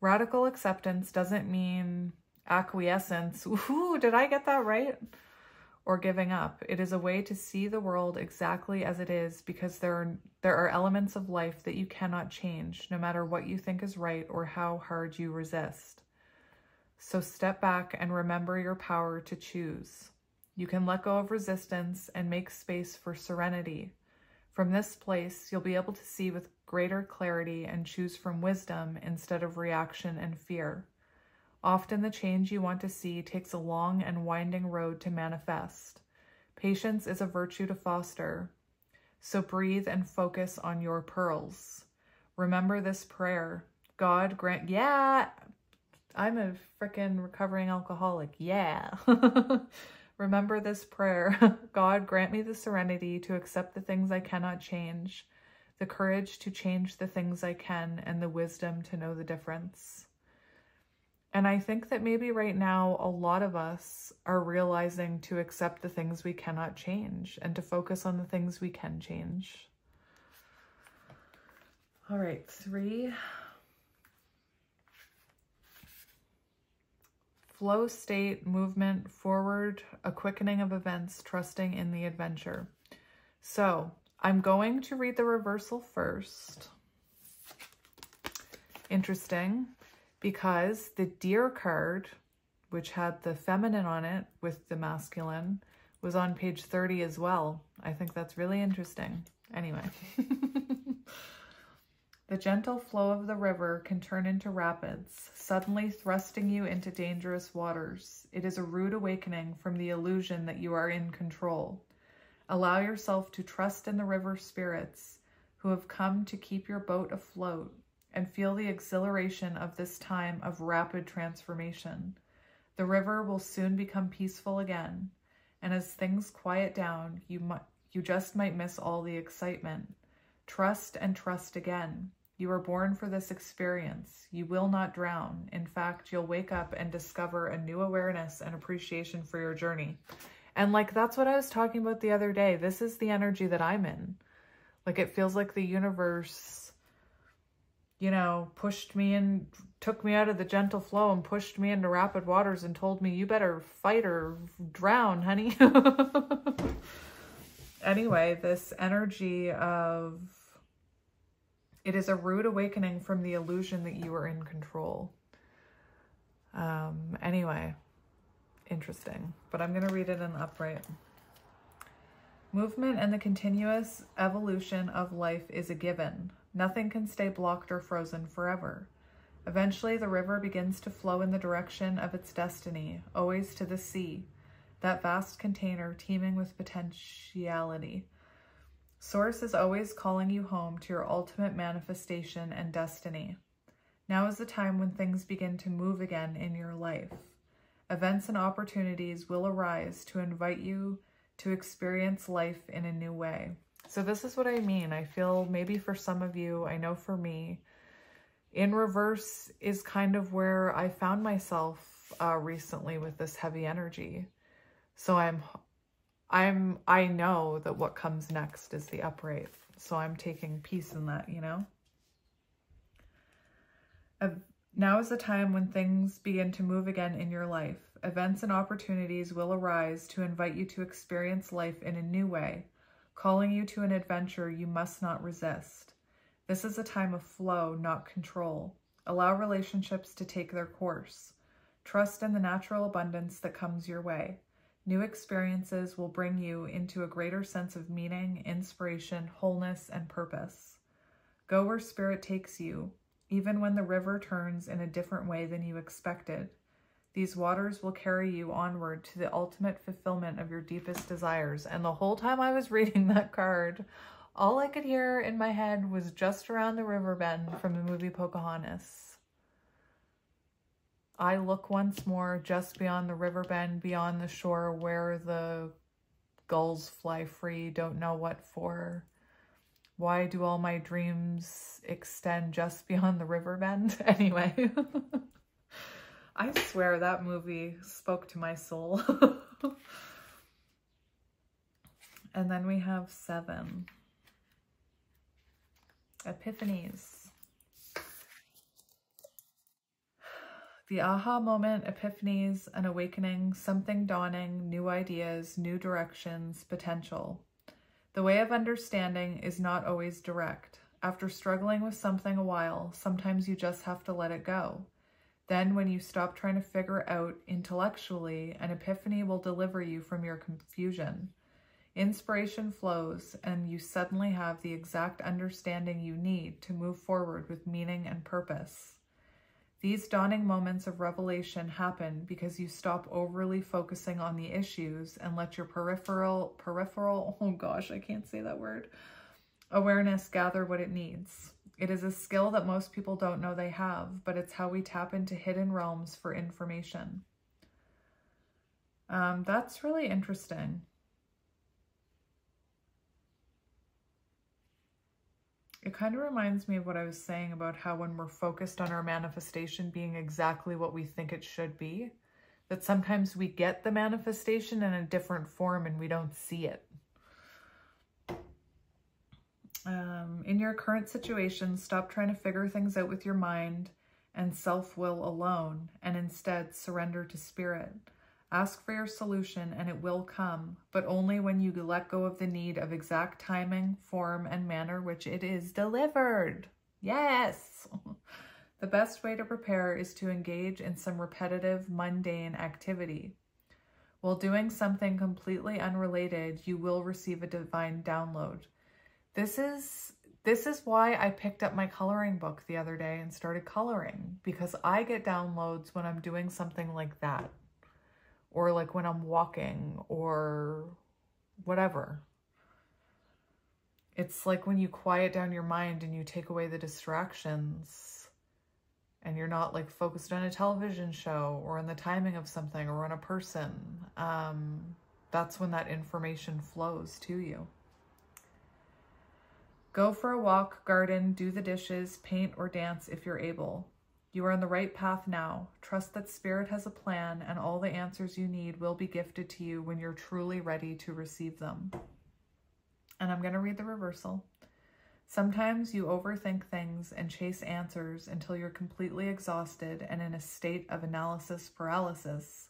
Radical acceptance doesn't mean acquiescence. Ooh, did I get that right? Or giving up. It is a way to see the world exactly as it is because there are elements of life that you cannot change, no matter what you think is right or how hard you resist. So step back and remember your power to choose. You can let go of resistance and make space for serenity. From this place, you'll be able to see with greater clarity and choose from wisdom instead of reaction and fear. Often the change you want to see takes a long and winding road to manifest. Patience is a virtue to foster. So breathe and focus on your pearls. Remember this prayer. God grant, yeah, I'm a freaking recovering alcoholic. Yeah. Remember this prayer. God grant me the serenity to accept the things I cannot change, the courage to change the things I can, and the wisdom to know the difference. And I think that maybe right now, a lot of us are realizing to accept the things we cannot change and to focus on the things we can change. All right, 3. Flow state, movement, forward, a quickening of events, trusting in the adventure. So I'm going to read the reversal first. Interesting, because the Deer card, which had the feminine on it with the masculine, was on page 30 as well. I think that's really interesting. Anyway. The gentle flow of the river can turn into rapids, suddenly thrusting you into dangerous waters. It is a rude awakening from the illusion that you are in control. Allow yourself to trust in the river spirits who have come to keep your boat afloat and feel the exhilaration of this time of rapid transformation. The river will soon become peaceful again, and as things quiet down, you just might miss all the excitement. Trust and trust again. You are born for this experience. You will not drown. In fact, you'll wake up and discover a new awareness and appreciation for your journey. And like, that's what I was talking about the other day. This is the energy that I'm in. Like, it feels like the universe, you know, pushed me in, took me out of the gentle flow and pushed me into rapid waters and told me, you better fight or drown, honey. Anyway, this energy of it is a rude awakening from the illusion that you are in control. Anyway, interesting, but I'm going to read it in upright. Movement and the continuous evolution of life is a given. Nothing can stay blocked or frozen forever. Eventually, the river begins to flow in the direction of its destiny, always to the sea, that vast container teeming with potentiality. Source is always calling you home to your ultimate manifestation and destiny. Now is the time when things begin to move again in your life. Events and opportunities will arise to invite you to experience life in a new way. So this is what I mean. I feel maybe for some of you, I know for me, in reverse is kind of where I found myself recently with this heavy energy. So I know that what comes next is the upright. So I'm taking peace in that, you know? Now is the time when things begin to move again in your life. Events and opportunities will arise to invite you to experience life in a new way, calling you to an adventure you must not resist. This is a time of flow, not control. Allow relationships to take their course. Trust in the natural abundance that comes your way. New experiences will bring you into a greater sense of meaning, inspiration, wholeness, and purpose. Go where spirit takes you, even when the river turns in a different way than you expected. These waters will carry you onward to the ultimate fulfillment of your deepest desires. And the whole time I was reading that card, all I could hear in my head was Just Around the River Bend from the movie Pocahontas. I look once more just beyond the river bend, beyond the shore where the gulls fly free, don't know what for. Why do all my dreams extend just beyond the river bend? Anyway, I swear that movie spoke to my soul. And then we have 7. Epiphanies. The aha moment, epiphanies, an awakening, something dawning, new ideas, new directions, potential. The way of understanding is not always direct. After struggling with something a while, sometimes you just have to let it go. Then when you stop trying to figure out intellectually, an epiphany will deliver you from your confusion. Inspiration flows, and you suddenly have the exact understanding you need to move forward with meaning and purpose. These dawning moments of revelation happen because you stop overly focusing on the issues and let your peripheral, oh gosh, I can't say that word, awareness gather what it needs. It is a skill that most people don't know they have, but it's how we tap into hidden realms for information. That's really interesting. It kind of reminds me of what I was saying about how when we're focused on our manifestation being exactly what we think it should be, that sometimes we get the manifestation in a different form and we don't see it. In your current situation, stop trying to figure things out with your mind and self-will alone, and instead surrender to spirit. Ask for your solution and it will come, but only when you let go of the need of exact timing, form, and manner which it is delivered. Yes! The best way to prepare is to engage in some repetitive, mundane activity. While doing something completely unrelated, you will receive a divine download. This is why I picked up my coloring book the other day and started coloring, because I get downloads when I'm doing something like that. Or like when I'm walking or whatever. It's like when you quiet down your mind and you take away the distractions and you're not like focused on a television show or on the timing of something or on a person. That's when that information flows to you. Go for a walk, garden, do the dishes, paint, or dance if you're able. You are on the right path now. Trust that spirit has a plan and all the answers you need will be gifted to you when you're truly ready to receive them. And I'm going to read the reversal. Sometimes you overthink things and chase answers until you're completely exhausted and in a state of analysis paralysis.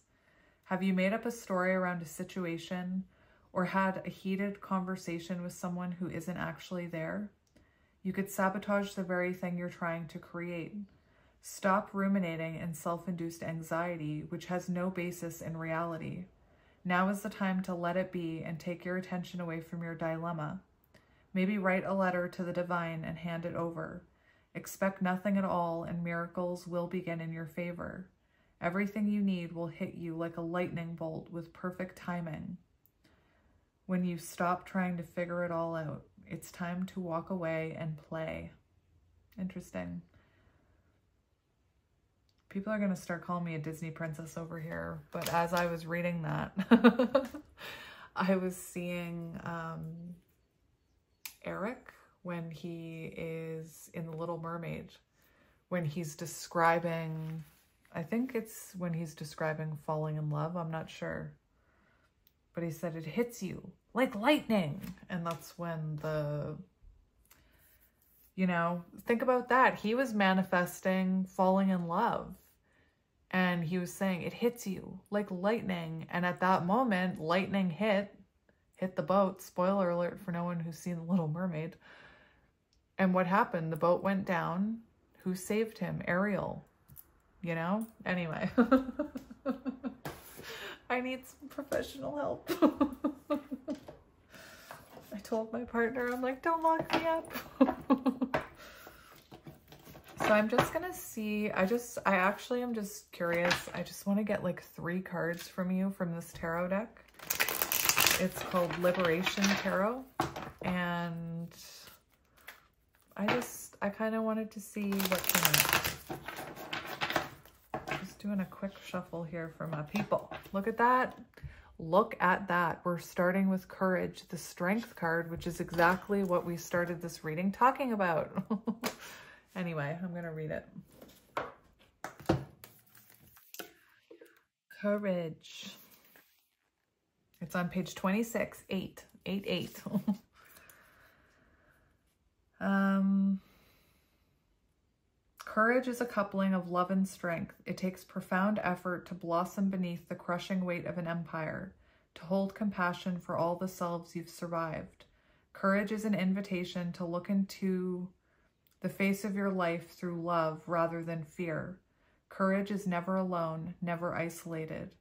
Have you made up a story around a situation or had a heated conversation with someone who isn't actually there. You could sabotage the very thing you're trying to create. Stop ruminating in self-induced anxiety, which has no basis in reality. Now is the time to let it be and take your attention away from your dilemma. Maybe write a letter to the divine and hand it over. Expect nothing at all, and miracles will begin in your favor. Everything you need will hit you like a lightning bolt with perfect timing. When you stop trying to figure it all out, it's time to walk away and play. Interesting. People are going to start calling me a Disney princess over here, but as I was reading that, I was seeing Eric when he is in The Little Mermaid, when he's describing, I think it's when he's describing falling in love, I'm not sure. But he said it hits you like lightning. And that's when think about that. He was manifesting falling in love. And he was saying it hits you like lightning. And at that moment, lightning hit the boat. Spoiler alert for no one who's seen The Little Mermaid. And what happened? The boat went down. Who saved him? Ariel. Anyway. I need some professional help. I told my partner, I'm like, don't lock me up. So I'm just gonna see, I actually am just curious. I just want to get like 3 cards from you from this tarot deck. It's called Liberation Tarot. And I kind of wanted to see what came out. Just doing a quick shuffle here for my people. Look at that. Look at that. We're starting with Courage, the Strength card, which is exactly what we started this reading talking about. Anyway, I'm going to read it. Courage. It's on page 26, 888. Courage is a coupling of love and strength. It takes profound effort to blossom beneath the crushing weight of an empire, to hold compassion for all the selves you've survived. Courage is an invitation to look into the face of your life through love rather than fear. Courage is never alone, never isolated.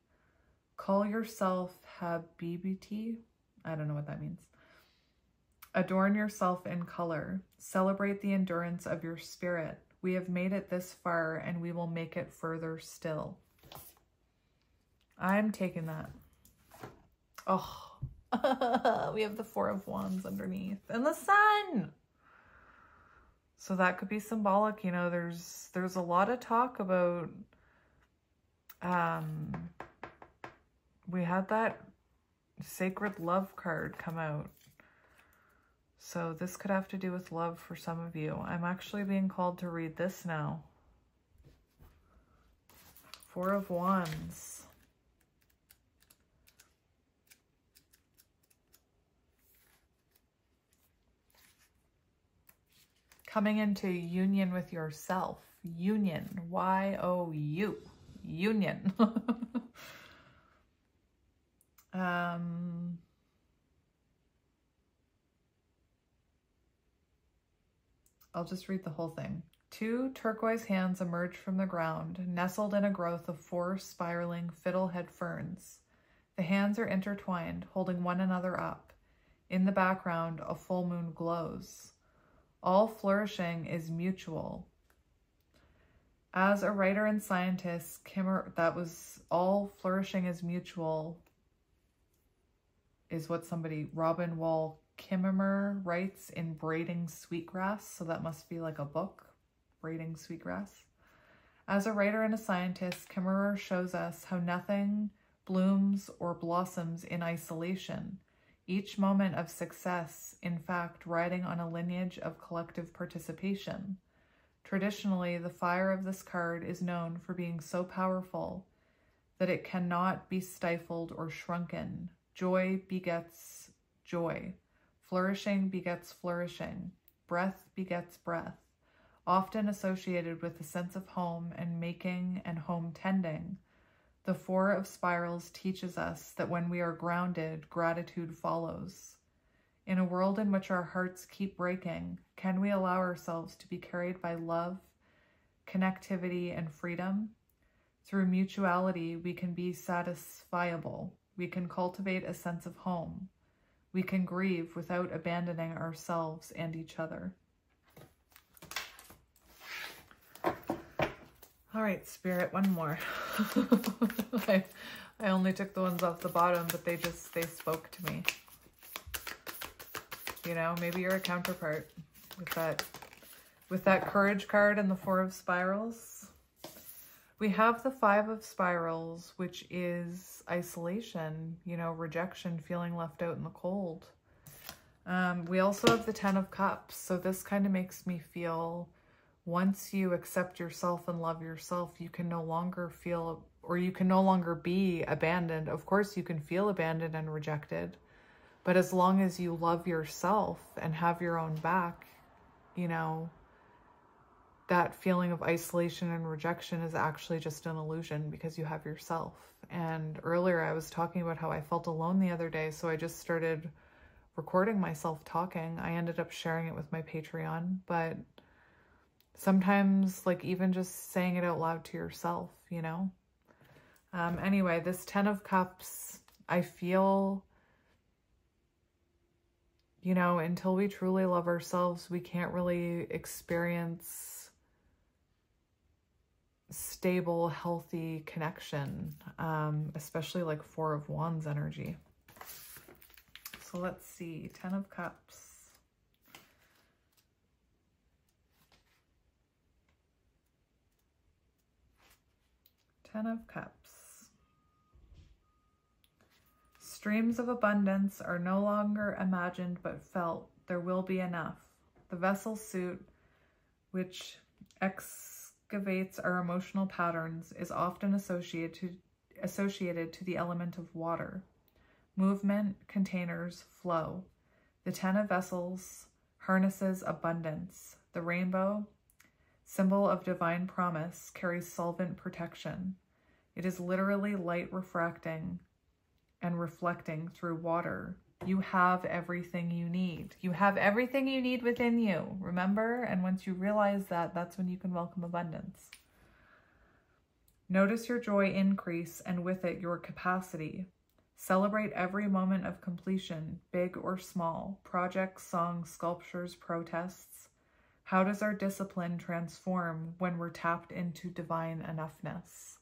Call yourself Habibiti. I don't know what that means. Adorn yourself in color. Celebrate the endurance of your spirit. We have made it this far and we will make it further still. I'm taking that. Oh, we have the 4 of Wands underneath and the sun. So that could be symbolic. There's a lot of talk about, we had that Sacred Love card come out. So this could have to do with love for some of you. I'm actually being called to read this now. 4 of Wands. Coming into union with yourself. Union. Y-O-U. Union. I'll just read the whole thing. 2 turquoise hands emerge from the ground, nestled in a growth of 4 spiraling fiddlehead ferns. The hands are intertwined, holding one another up. In the background, a full moon glows. All flourishing is mutual. As a writer and scientist, that was all flourishing is mutual, is what Robin Wall Kimmerer writes in Braiding Sweetgrass. So that must be like a book, Braiding Sweetgrass. As a writer and a scientist, Kimmerer shows us how nothing blooms or blossoms in isolation. Each moment of success, in fact, riding on a lineage of collective participation. Traditionally, the fire of this card is known for being so powerful that it cannot be stifled or shrunken. Joy begets joy. Flourishing begets flourishing. Breath begets breath. Often associated with a sense of home and making and home tending. The Four of Spirals teaches us that when we are grounded, gratitude follows. In a world in which our hearts keep breaking, can we allow ourselves to be carried by love, connectivity, and freedom? Through mutuality, we can be satisfiable. We can cultivate a sense of home. We can grieve without abandoning ourselves and each other. All right, Spirit, one more. I only took the ones off the bottom, but they spoke to me. You know, maybe you're a counterpart with that Courage card and the Four of Spirals. We have the Five of Spirals, which is isolation, you know, rejection, feeling left out in the cold. We also have the Ten of Cups. So this kind of makes me feel, once you accept yourself and love yourself, you can no longer feel, or you can no longer be abandoned. Of course, you can feel abandoned and rejected, but as long as you love yourself and have your own back, you know, that feeling of isolation and rejection is actually just an illusion because you have yourself. And earlier I was talking about how I felt alone the other day, so I just started recording myself talking. I ended up sharing it with my Patreon, but sometimes, like, even just saying it out loud to yourself, you know? Anyway, this Ten of Cups, I feel, you know, until we truly love ourselves, we can't really experience stable, healthy connection, especially like Four of Wands energy. So let's see, Ten of Cups. Ten of Cups. Streams of abundance are no longer imagined but felt. There will be enough. The vessel suit, which excavates our emotional patterns, is often associated to the element of water. Movement, containers, flow. The Ten of Vessels harnesses abundance. The rainbow, symbol of divine promise, carries solvent protection. It is literally light refracting and reflecting through water. You have everything you need. You have everything you need within you, remember? And once you realize that, that's when you can welcome abundance. Notice your joy increase, and with it, your capacity. Celebrate every moment of completion, big or small, projects, songs, sculptures, protests. How does our discipline transform when we're tapped into divine enoughness?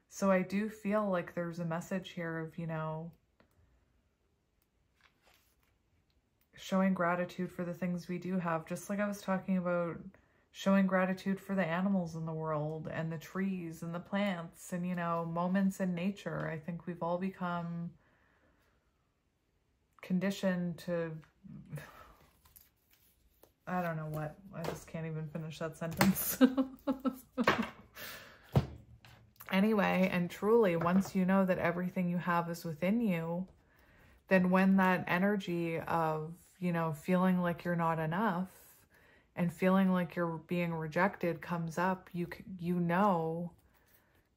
So I do feel like there's a message here of, you know, showing gratitude for the things we do have, just like I was talking about showing gratitude for the animals in the world and the trees and the plants and, you know, moments in nature. I think we've all become conditioned to, I don't know what, I just can't even finish that sentence. Anyway, and truly, once you know that everything you have is within you, then when that energy of, you know, feeling like you're not enough and feeling like you're being rejected comes up, you know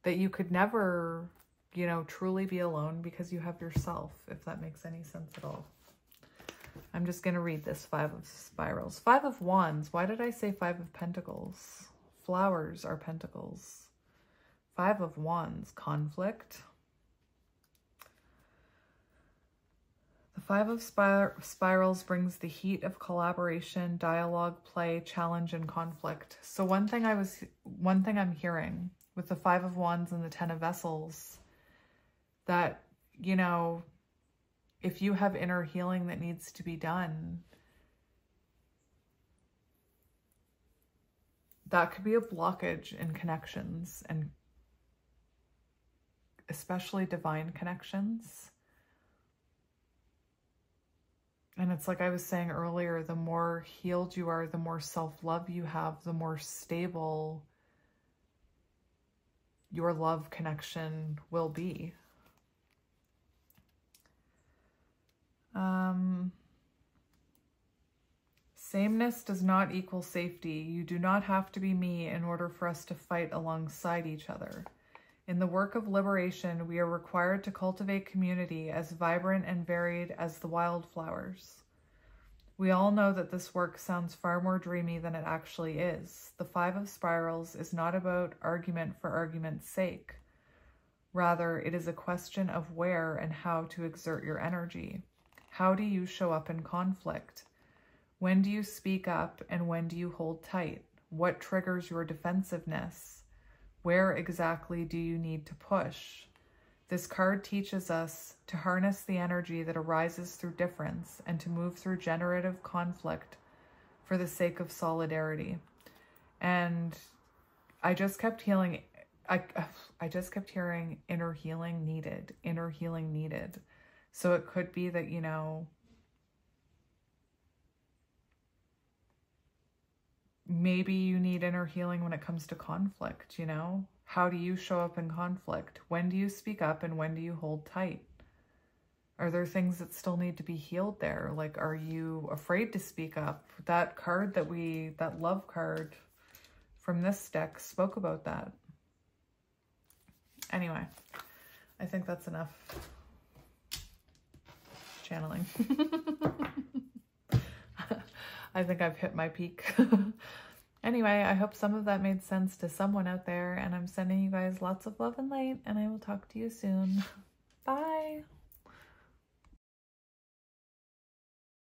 that you could never, you know, truly be alone because you have yourself, if that makes any sense at all. I'm just going to read this Five of Spirals. Five of Wands. Why did I say Five of Pentacles? Flowers are pentacles. Five of Wands, conflict. The Five of Spirals brings the heat of collaboration, dialogue, play, challenge, and conflict. So one thing I'm hearing with the Five of Wands and the Ten of Vessels, that, you know, if you have inner healing that needs to be done, that could be a blockage in connections, and especially divine connections. And it's like I was saying earlier, the more healed you are, the more self-love you have, the more stable your love connection will be. Sameness does not equal safety. You do not have to be me in order for us to fight alongside each other. In the work of liberation, we are required to cultivate community as vibrant and varied as the wildflowers. We all know that this work sounds far more dreamy than it actually is. The Five of Spirals is not about argument for argument's sake. Rather, it is a question of where and how to exert your energy. How do you show up in conflict? When do you speak up and when do you hold tight? What triggers your defensiveness? Where exactly do you need to push? This card teaches us to harness the energy that arises through difference and to move through generative conflict for the sake of solidarity. And I just kept healing. I just kept hearing inner healing needed, inner healing needed. So it could be that, you know, maybe you need inner healing when it comes to conflict, you know? How do you show up in conflict? When do you speak up and when do you hold tight? Are there things that still need to be healed there? Like, are you afraid to speak up? That card that love card from this deck spoke about that. Anyway, I think that's enough channeling. I think I've hit my peak. Anyway, I hope some of that made sense to someone out there, and I'm sending you guys lots of love and light, and I will talk to you soon. Bye.